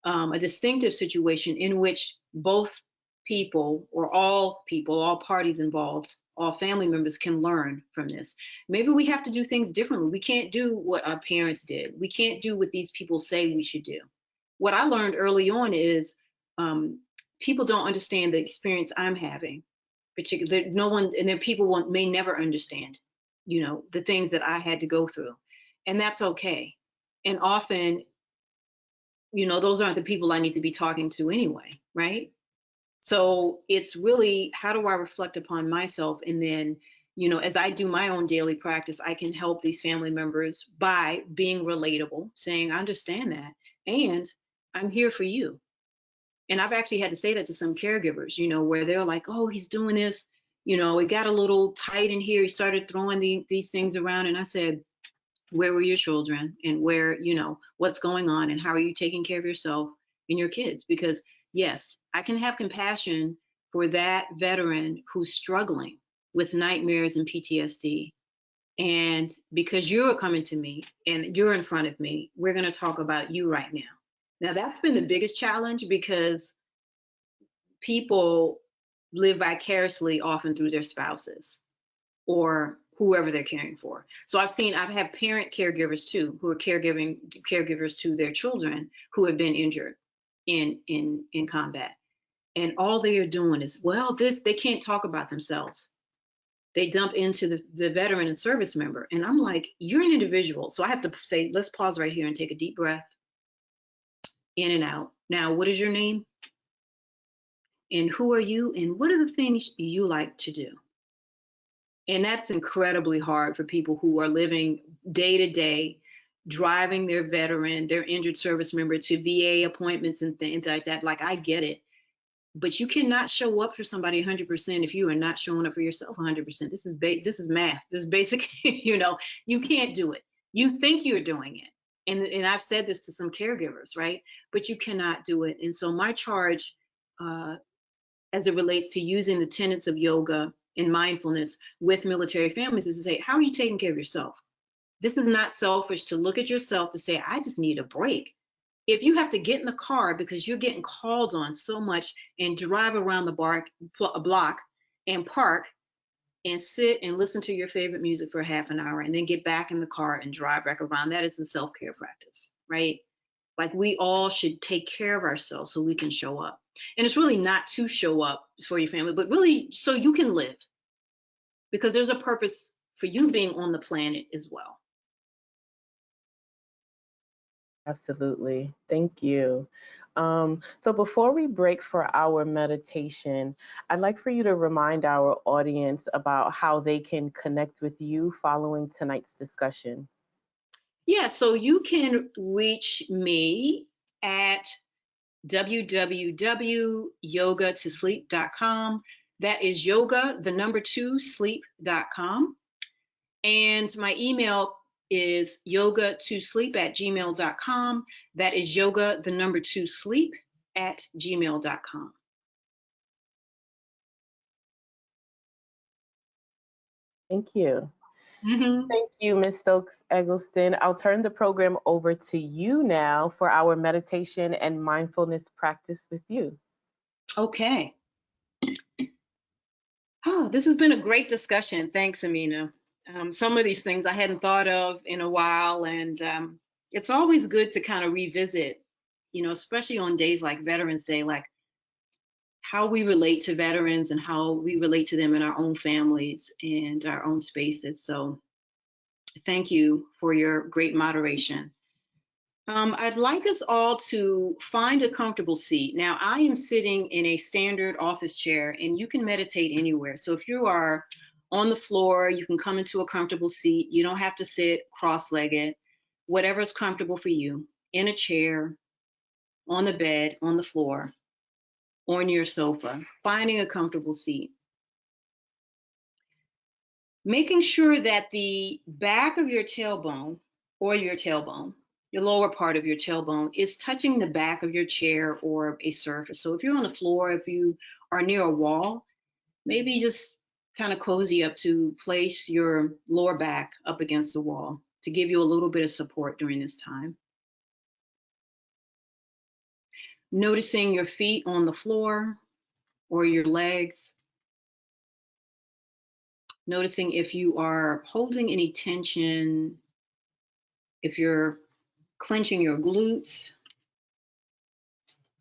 C: a distinctive situation in which both people or all people, all parties involved, all family members can learn from this. Maybe we have to do things differently. We can't do what our parents did. We can't do what these people say we should do. What I learned early on is people don't understand the experience I'm having. Particularly, no one, and then people may never understand the things that I had to go through, and that's okay. And often those aren't the people I need to be talking to anyway, right? So it's really, how do I reflect upon myself, and then as I do my own daily practice, I can help these family members by being relatable, saying I understand that, and I'm here for you. And I've actually had to say that to some caregivers, where they're like, oh, he's doing this, it got a little tight in here. He started throwing these things around. And I said, where were your children? And where, what's going on? And how are you taking care of yourself and your kids? Because yes, I can have compassion for that veteran who's struggling with nightmares and PTSD. And because you're coming to me and you're in front of me, we're going to talk about you right now. Now, that's been the biggest challenge because people live vicariously often through their spouses or whoever they're caring for. So I've had parent caregivers too, who are caregivers to their children who have been injured in combat. And all they are doing is, they can't talk about themselves. They dump into the veteran and service member. And I'm like, you're an individual. So I have to say, let's pause right here and take a deep breath in and out. Now, what is your name? And who are you? And what are the things you like to do? And that's incredibly hard for people who are living day to day, driving their veteran, their injured service member to VA appointments and things like that. Like, I get it. But you cannot show up for somebody 100% if you are not showing up for yourself 100%. This is math. This is basic. You can't do it. You think you're doing it, and I've said this to some caregivers, right? But you cannot do it. And so my charge, as it relates to using the tenets of yoga and mindfulness with military families, is to say, how are you taking care of yourself? This is not selfish to look at yourself to say, I just need a break. If you have to get in the car because you're getting called on so much and drive around the block and park and sit and listen to your favorite music for half an hour and then get back in the car and drive back around, that is a self-care practice, right? Like, we all should take care of ourselves so we can show up. And it's really not to show up for your family, but really so you can live, because there's a purpose for you being on the planet as well.
B: Absolutely. Thank you. So before we break for our meditation, I'd like for you to remind our audience about how they can connect with you following tonight's discussion.
C: Yeah, so you can reach me at www.yogatosleep.com. That is yoga, the number 2, sleep.com. And my email is yogatosleep@gmail.com. That is yoga, the number 2, sleep@gmail.com.
B: Thank you.
C: Mm-hmm.
B: Thank you, Ms. Stokes Eggleston. I'll turn the program over to you now for our meditation and mindfulness practice with you.
C: Okay. Oh, this has been a great discussion. Thanks, Amina. Some of these things I hadn't thought of in a while, and it's always good to kind of revisit, especially on days like Veterans Day, like how we relate to veterans and how we relate to them in our own families and our own spaces. So thank you for your great moderation. I'd like us all to find a comfortable seat. Now, I am sitting in a standard office chair, and you can meditate anywhere. So if you are on the floor, you can come into a comfortable seat. You don't have to sit cross-legged, whatever is comfortable for you, in a chair, on the bed, on the floor, on your sofa, finding a comfortable seat. Making sure that the back of your tailbone, your lower part of your tailbone, is touching the back of your chair or a surface. So if you're on the floor, if you are near a wall, maybe just kind of cozy up to place your lower back up against the wall to give you a little bit of support during this time. Noticing your feet on the floor or your legs. Noticing if you are holding any tension, if you're clenching your glutes.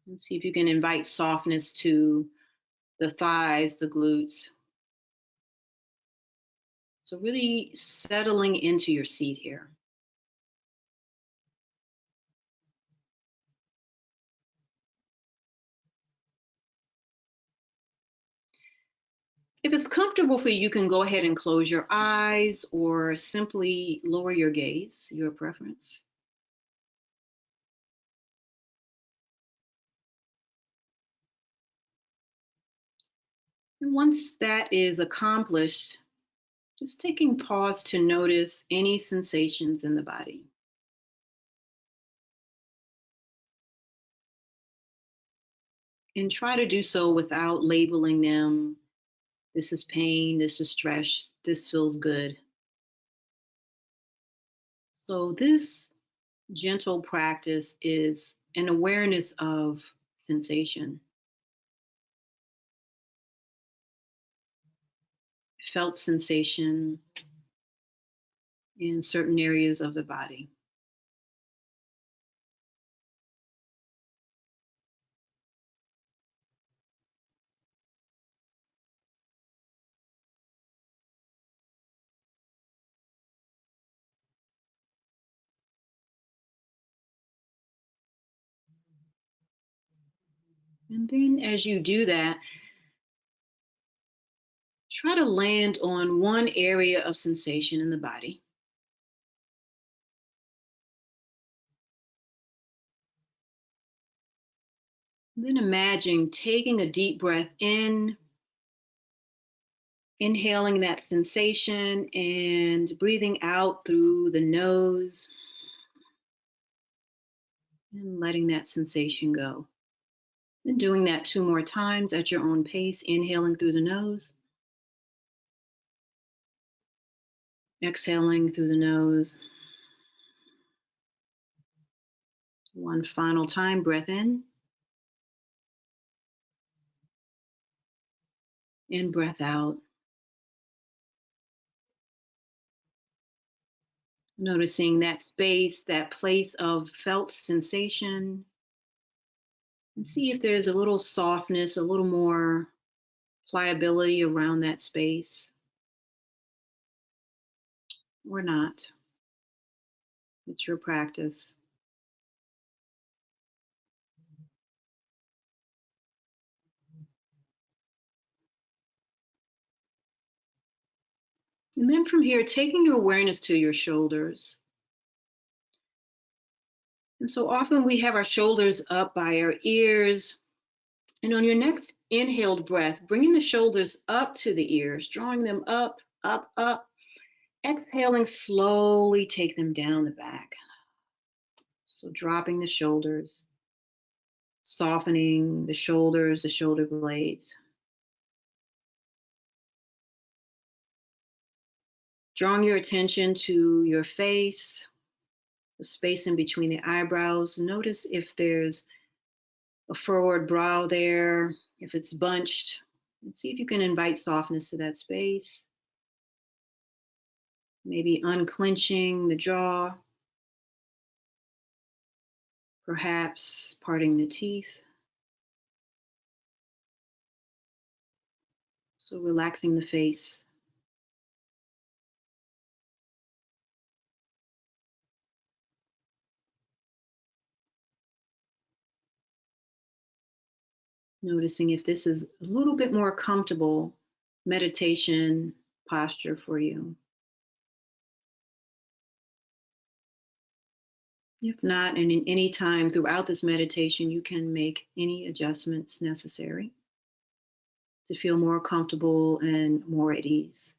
C: Let's see if you can invite softness to the thighs, the glutes. So really settling into your seat here. If it's comfortable for you, you can go ahead and close your eyes or simply lower your gaze, your preference. And once that is accomplished, just taking pause to notice any sensations in the body. And try to do so without labeling them. This is pain, this is stress, this feels good. So this gentle practice is an awareness of sensation, felt sensation in certain areas of the body. And then as you do that, try to land on one area of sensation in the body. Then imagine taking a deep breath in, inhaling that sensation and breathing out through the nose and letting that sensation go. And doing that 2 more times at your own pace, inhaling through the nose, exhaling through the nose. One final time, breath in and breath out. Noticing that space, that place of felt sensation, and see if there's a little softness, a little more pliability around that space or not. It's your practice. And then from here, taking your awareness to your shoulders. And so often we have our shoulders up by our ears. And on your next inhaled breath, bringing the shoulders up to the ears, drawing them up, up, up. Exhaling, slowly take them down the back. So dropping the shoulders, softening the shoulders, the shoulder blades. Drawing your attention to your face, the space in between the eyebrows. Notice if there's a forward brow there, if it's bunched, and see if you can invite softness to that space. Maybe unclenching the jaw, perhaps parting the teeth. So relaxing the face. Noticing if this is a little bit more comfortable meditation posture for you. If not, and in any time throughout this meditation, you can make any adjustments necessary to feel more comfortable and more at ease.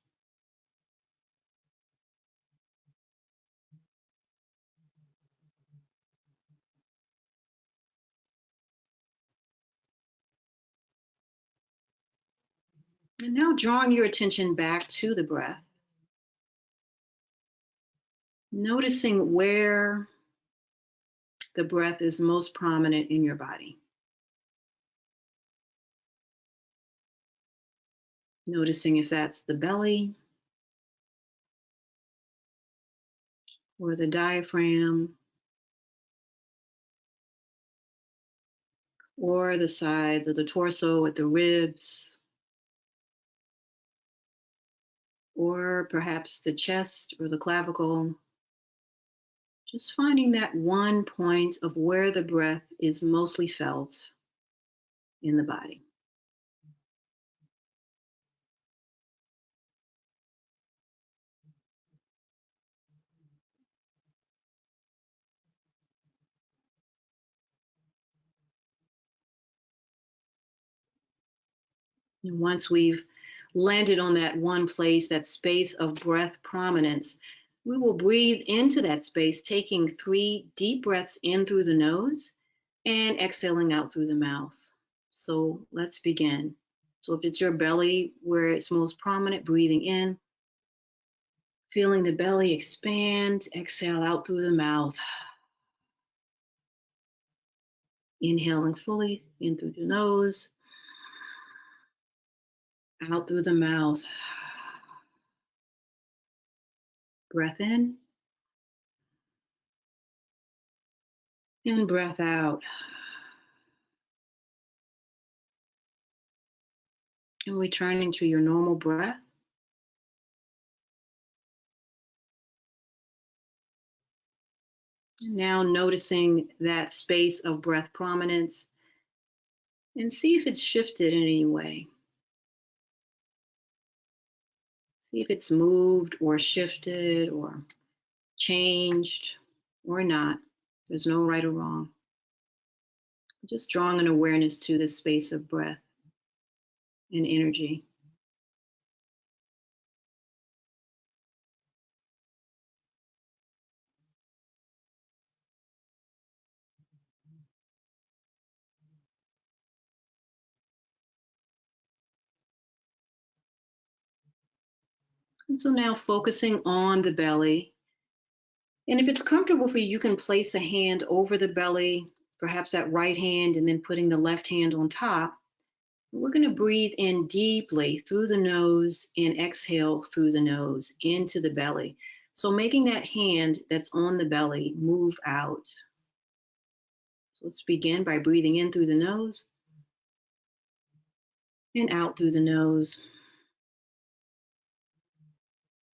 C: And now drawing your attention back to the breath, noticing where the breath is most prominent in your body. Noticing if that's the belly or the diaphragm or the sides of the torso with the ribs, or perhaps the chest or the clavicle. Just finding that one point of where the breath is mostly felt in the body. And once we've landed on that one place, that space of breath prominence, we will breathe into that space, taking 3 deep breaths in through the nose and exhaling out through the mouth. So let's begin. So if it's your belly where it's most prominent, breathing in, feeling the belly expand, exhale out through the mouth. Inhaling fully in through the nose, out through the mouth. Breath in and breath out. And returning to your normal breath. Now noticing that space of breath prominence and see if it's shifted in any way. See if it's moved or shifted or changed or not. There's no right or wrong. Just drawing an awareness to this space of breath and energy. And so now focusing on the belly. And if it's comfortable for you, you can place a hand over the belly, perhaps that right hand, and then putting the left hand on top. We're going to breathe in deeply through the nose and exhale through the nose into the belly. So making that hand that's on the belly move out. So let's begin by breathing in through the nose and out through the nose.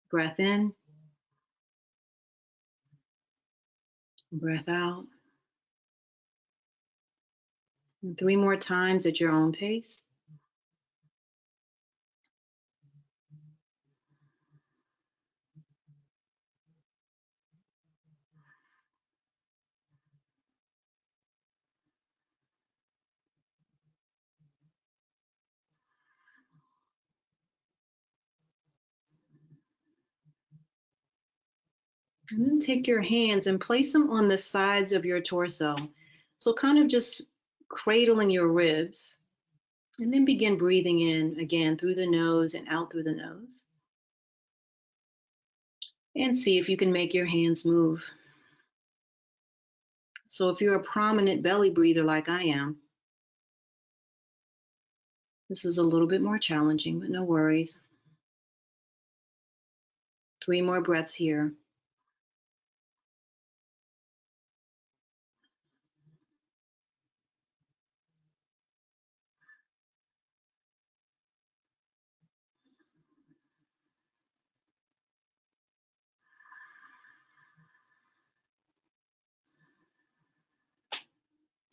C: Breath in, breath out. And 3 more times at your own pace. And then take your hands and place them on the sides of your torso. So kind of just cradling your ribs. And then begin breathing in again through the nose and out through the nose. And see if you can make your hands move. So if you're a prominent belly breather like I am, this is a little bit more challenging, but no worries. 3 more breaths here.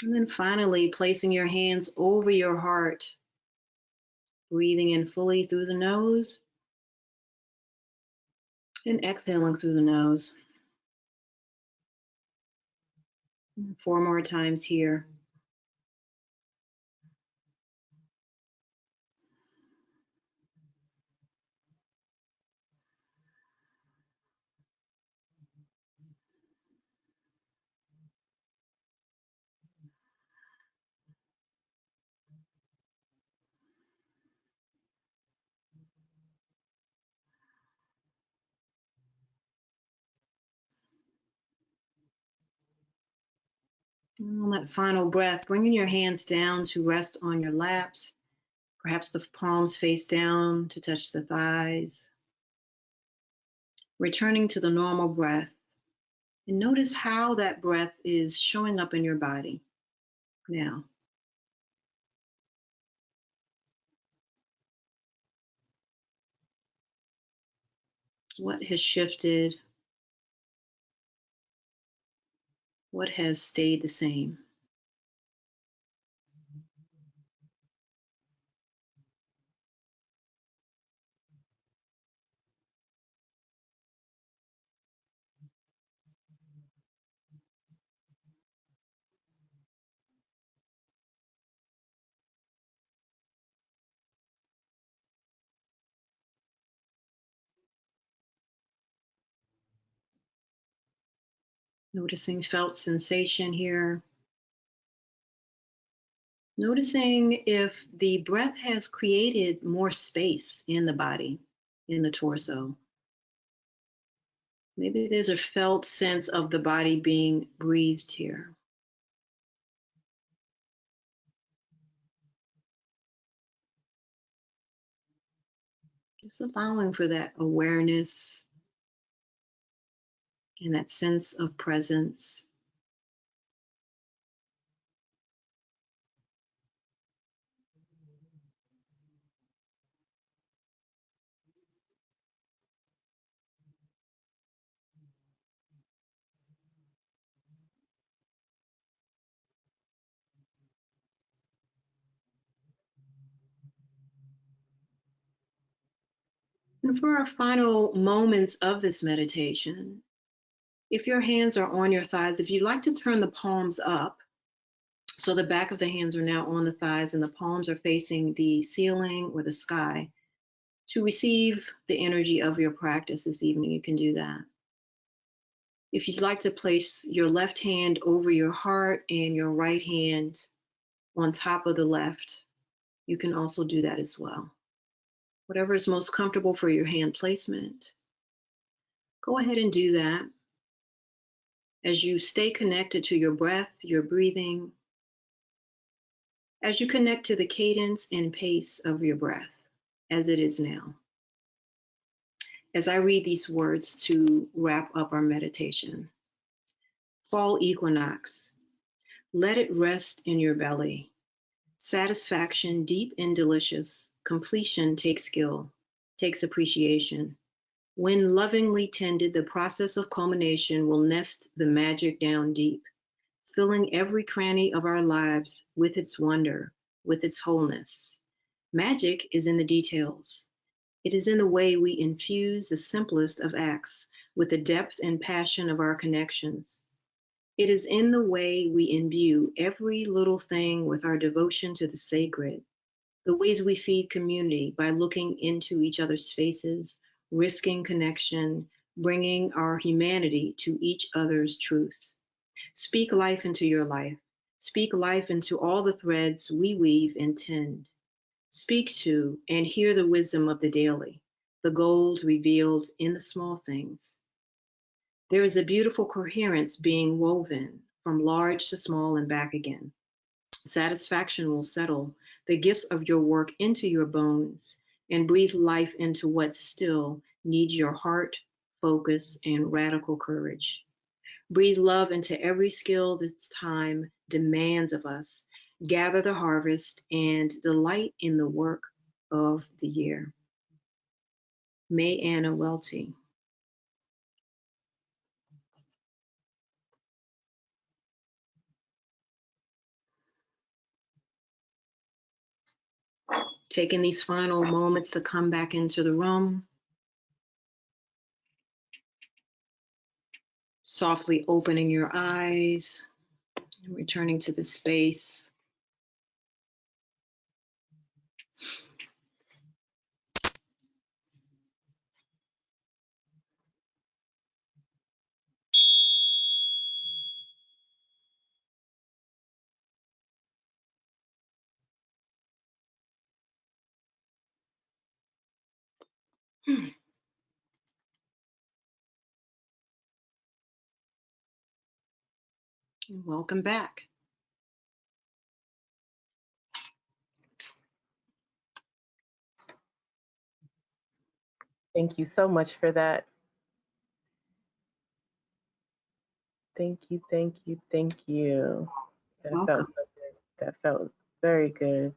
C: And then finally, placing your hands over your heart, breathing in fully through the nose and exhaling through the nose. 4 more times here. And on that final breath, bringing your hands down to rest on your laps, perhaps the palms face down to touch the thighs. Returning to the normal breath. And notice how that breath is showing up in your body now. What has shifted? What has stayed the same? Noticing felt sensation here. Noticing if the breath has created more space in the body, in the torso. Maybe there's a felt sense of the body being breathed here. Just allowing for that awareness and that sense of presence. And for our final moments of this meditation, if your hands are on your thighs, if you'd like to turn the palms up, So the back of the hands are now on the thighs and the palms are facing the ceiling or the sky. To receive the energy of your practice this evening, you can do that. If you'd like to place your left hand over your heart and your right hand on top of the left, you can also do that as well. Whatever is most comfortable for your hand placement, go ahead and do that. As you stay connected to your breath, your breathing, as you connect to the cadence and pace of your breath as it is now. As I read these words to wrap up our meditation. Fall equinox, let it rest in your belly. Satisfaction deep and delicious. Completion takes skill, takes appreciation. When lovingly tended, the process of culmination will nest the magic down deep, filling every cranny of our lives with its wonder, with its wholeness. Magic is in the details. It is in the way we infuse the simplest of acts with the depth and passion of our connections. It is in the way we imbue every little thing with our devotion to the sacred, the ways we feed community by looking into each other's faces, risking connection, bringing our humanity to each other's truths. Speak life into your life. Speak life into all the threads we weave and tend. Speak to and hear the wisdom of the daily, the gold revealed in the small things. There is a beautiful coherence being woven from large to small and back again. Satisfaction will settle the gifts of your work into your bones and breathe life into what still needs your heart, focus, and radical courage. Breathe love into every skill this time demands of us. Gather the harvest and delight in the work of the year. May Anna Welty. Taking these final moments to come back into the room, softly opening your eyes and returning to the space. And welcome back.
B: Thank you so much for that. Thank you, thank you, thank you. That felt
C: Welcome.
B: so good. That felt very good.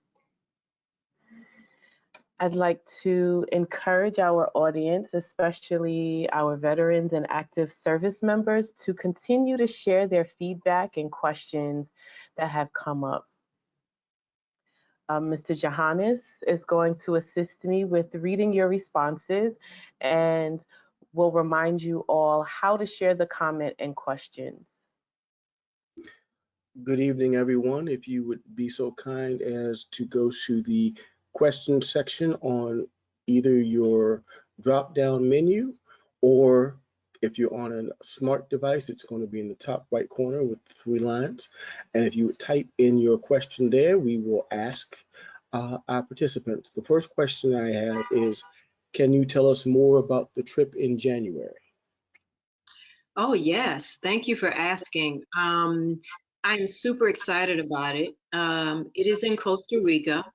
B: I'd like to encourage our audience, especially our veterans and active service members, to continue to share their feedback and questions that have come up. Mr. Johannes is going to assist me with reading your responses and will remind you all how to share the comment and questions.
D: Good evening, everyone. If you would be so kind as to go to the question section on either your drop-down menu, or if you're on a smart device, it's going to be in the top right corner with 3 lines. And if you would type in your question there, we will ask our participants. The first question I have is, can you tell us more about the trip in January?
C: Oh, yes. Thank you for asking. I'm super excited about it. It is in Costa Rica.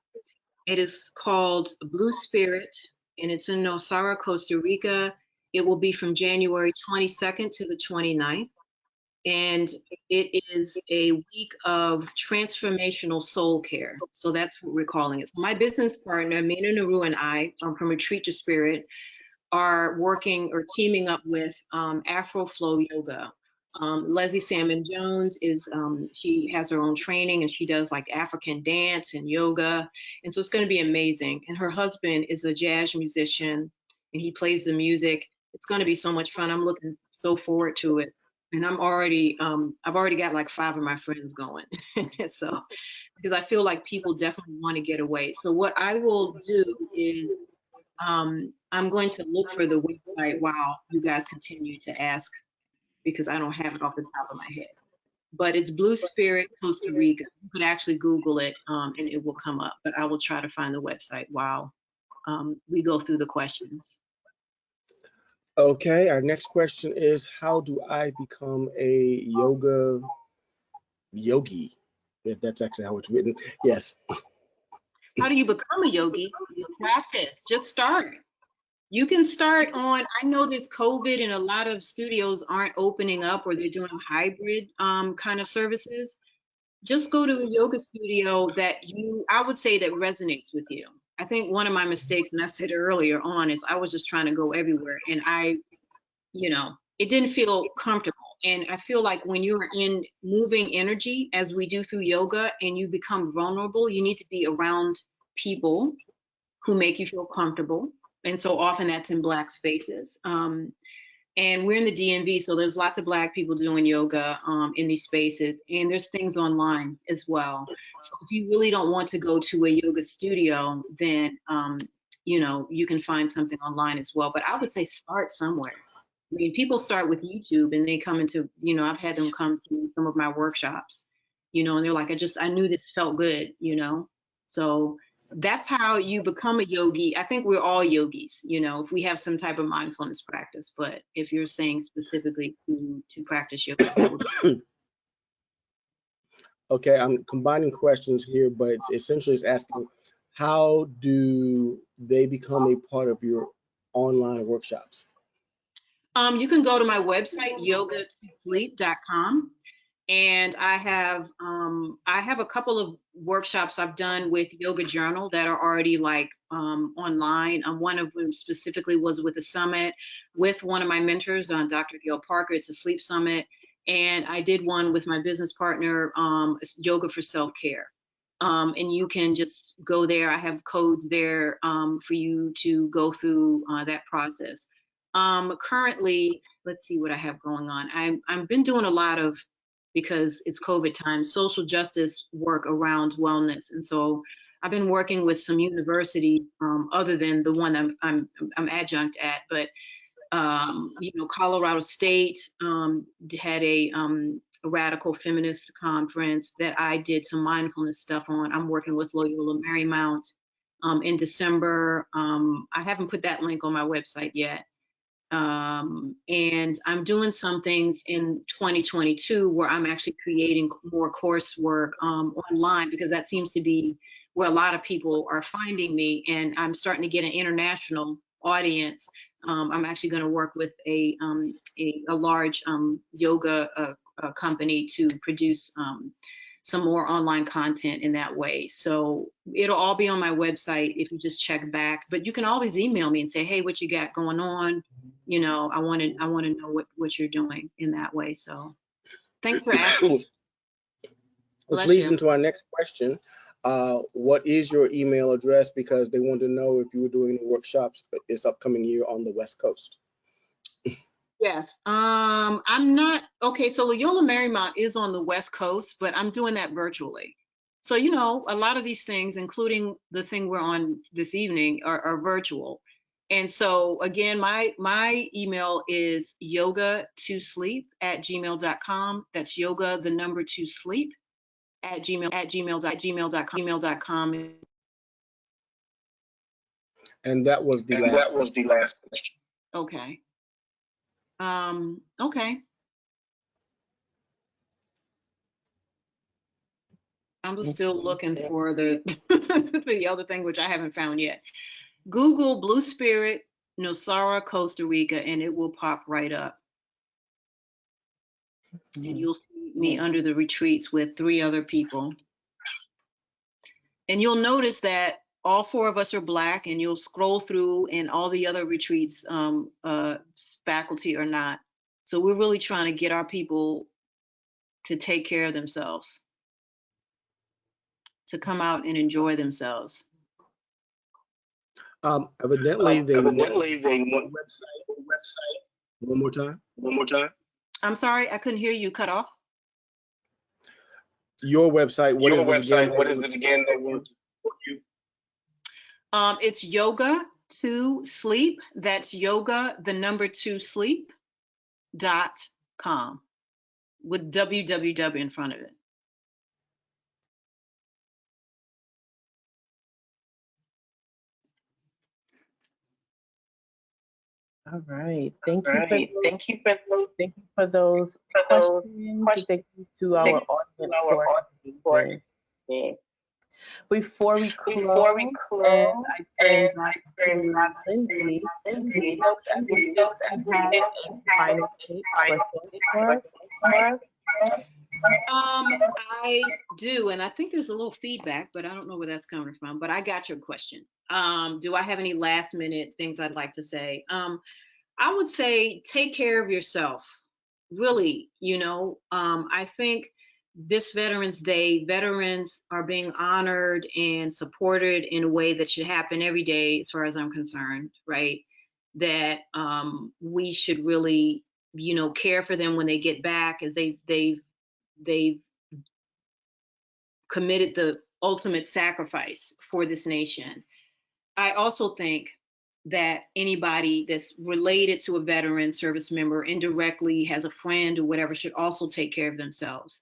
C: It is called Blue Spirit, and it's in Nosara, Costa Rica. It will be from January 22nd to the 29th. And it is a week of transformational soul care. So that's what we're calling it. So my business partner, Mina Naru, and I, from Retreat to Spirit, are working or teaming up with Afro Flow Yoga. Leslie Salmon Jones is, she has her own training and she does like African dance and yoga. And so it's going to be amazing. And her husband is a jazz musician and he plays the music. It's going to be so much fun. I'm looking so forward to it. And I've already got like 5 of my friends going. So, because I feel like people definitely want to get away. So what I will do is I'm going to look for the website while you guys continue to ask, because I don't have it off the top of my head. But it's Blue Spirit Costa Rica. You could actually Google it, and it will come up. But I will try to find the website while we go through the questions.
D: Okay, our next question is, how do I become a yogi? If that's actually how it's written. Yes.
C: How do you become a yogi? You practice. Just start. You can start on, I know there's COVID and a lot of studios aren't opening up, or they're doing hybrid kind of services. Just go to a yoga studio that I would say that resonates with you. I think one of my mistakes, and I said earlier on, is I was just trying to go everywhere, and it didn't feel comfortable. And I feel like when you're in moving energy, as we do through yoga, and you become vulnerable, you need to be around people who make you feel comfortable. And so often that's in Black spaces. And we're in the DMV, so there's lots of Black people doing yoga in these spaces, and there's things online as well. So if you really don't want to go to a yoga studio, then you can find something online as well. But I would say start somewhere. I mean, people start with YouTube, and they come into, I've had them come to some of my workshops, and they're like, I knew this felt good, So that's how you become a yogi. I think we're all yogis, if we have some type of mindfulness practice. But if you're saying specifically to practice yoga, that would be.
D: Okay, I'm combining questions here, but essentially it's asking, how do they become a part of your online workshops?
C: You can go to my website, yoga2sleep.com. And I have a couple of workshops I've done with Yoga Journal that are already like online. One of them specifically was with a summit with one of my mentors, Dr. Gail Parker. It's a sleep summit. And I did one with my business partner, Yoga for Self-Care. And you can just go there. I have codes there for you to go through that process. Currently, let's see what I have going on. I've been doing a lot of, because it's COVID time, social justice work around wellness. And so I've been working with some universities, other than the one I'm adjunct at, but Colorado State had a radical feminist conference that I did some mindfulness stuff on. I'm working with Loyola Marymount in December. I haven't put that link on my website yet. And I'm doing some things in 2022 where I'm actually creating more coursework online, because that seems to be where a lot of people are finding me, and I'm starting to get an international audience. I'm actually going to work with a large yoga company to produce some more online content in that way. So it'll all be on my website if you just check back. But you can always email me and say, hey, what you got going on? I want to know what you're doing in that way. So thanks for asking.
D: Which leads into our next question. What is your email address? Because they want to know if you were doing workshops this upcoming year on the West Coast.
C: Yes. I'm not. Okay, so Loyola Marymount is on the West Coast, but I'm doing that virtually. So, a lot of these things, including the thing we're on this evening, are virtual. And so again, my email is yoga2sleep@gmail.com. That's yoga, the number 2 sleep @gmail.com.
D: And that was the last question.
C: Okay. Okay. I'm still looking for the the other thing, which I haven't found yet. Google Blue Spirit, Nosara, Costa Rica, and it will pop right up. And you'll see me under the retreats with 3 other people. And you'll notice that all 4 of us are Black, and you'll scroll through, and all the other retreats, faculty or not. So we're really trying to get our people to take care of themselves, to come out and enjoy themselves.
D: Evidently they want website. One more time.
C: I'm sorry, I couldn't hear you. Cut off.
D: Your website, what
E: Your
D: is it again?
E: website, what is it again that you?
C: It's yoga to sleep. That's yoga, the number 2 sleep.com with www in front of it.
B: All right. Thank you for
E: Right. Thank you for
B: those questions. Thank you to our audience for engaging. Before we close, and I turn back to Lindsay, any notes you have and final take or thoughts for us?
C: I do, and I think there's a little feedback, but I don't know where that's coming from. But I got your question. Do I have any last minute things I'd like to say? I would say take care of yourself. Really, I think this Veterans Day, veterans are being honored and supported in a way that should happen every day, as far as I'm concerned, right? That we should really, care for them when they get back, as they've committed the ultimate sacrifice for this nation. I also think that anybody that's related to a veteran service member, indirectly has a friend or whatever, should also take care of themselves.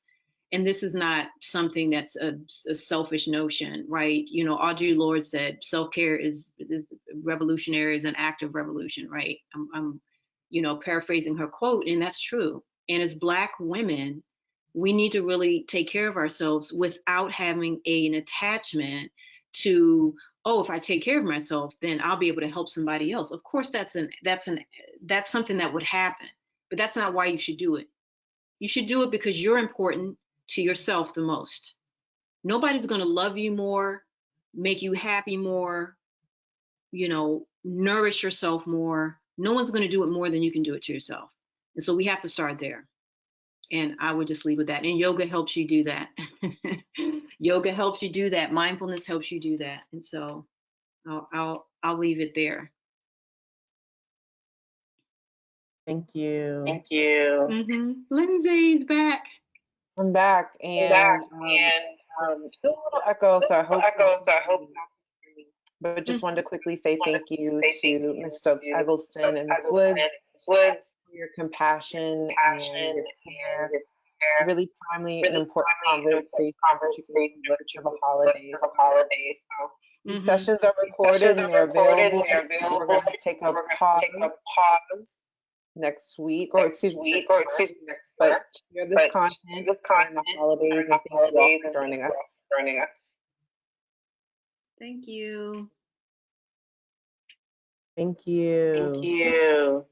C: And this is not something that's a selfish notion, right? Audre Lorde said self-care is revolutionary, is an act of revolution, right? I'm paraphrasing her quote, and that's true. And as Black women, we need to really take care of ourselves without having an attachment to, oh, if I take care of myself, then I'll be able to help somebody else. Of course, that's something that would happen, but that's not why you should do it. You should do it because you're important to yourself the most. Nobody's going to love you more, make you happy more, nourish yourself more. No one's going to do it more than you can do it to yourself. And so we have to start there. And I would just leave with that. And yoga helps you do that. Yoga helps you do that. Mindfulness helps you do that. And so I'll leave it there.
B: Thank you.
E: Thank you.
C: Mm-hmm. Lindsay's back.
A: I'm back, and there's still a little echo, so I hope. But just wanted to quickly say thank you to Ms. Stokes Eggleston and Ms. Woods for your compassion and your care. Really timely and important conversation, particularly in the midst of the holidays.
C: Mm-hmm.
A: Sessions are recorded and they're available. We're going to take a pause next week, or excuse me, next, but share this content during the holidays, and thank you all for joining us.
C: Thank you.
B: Thank you.
E: Thank you.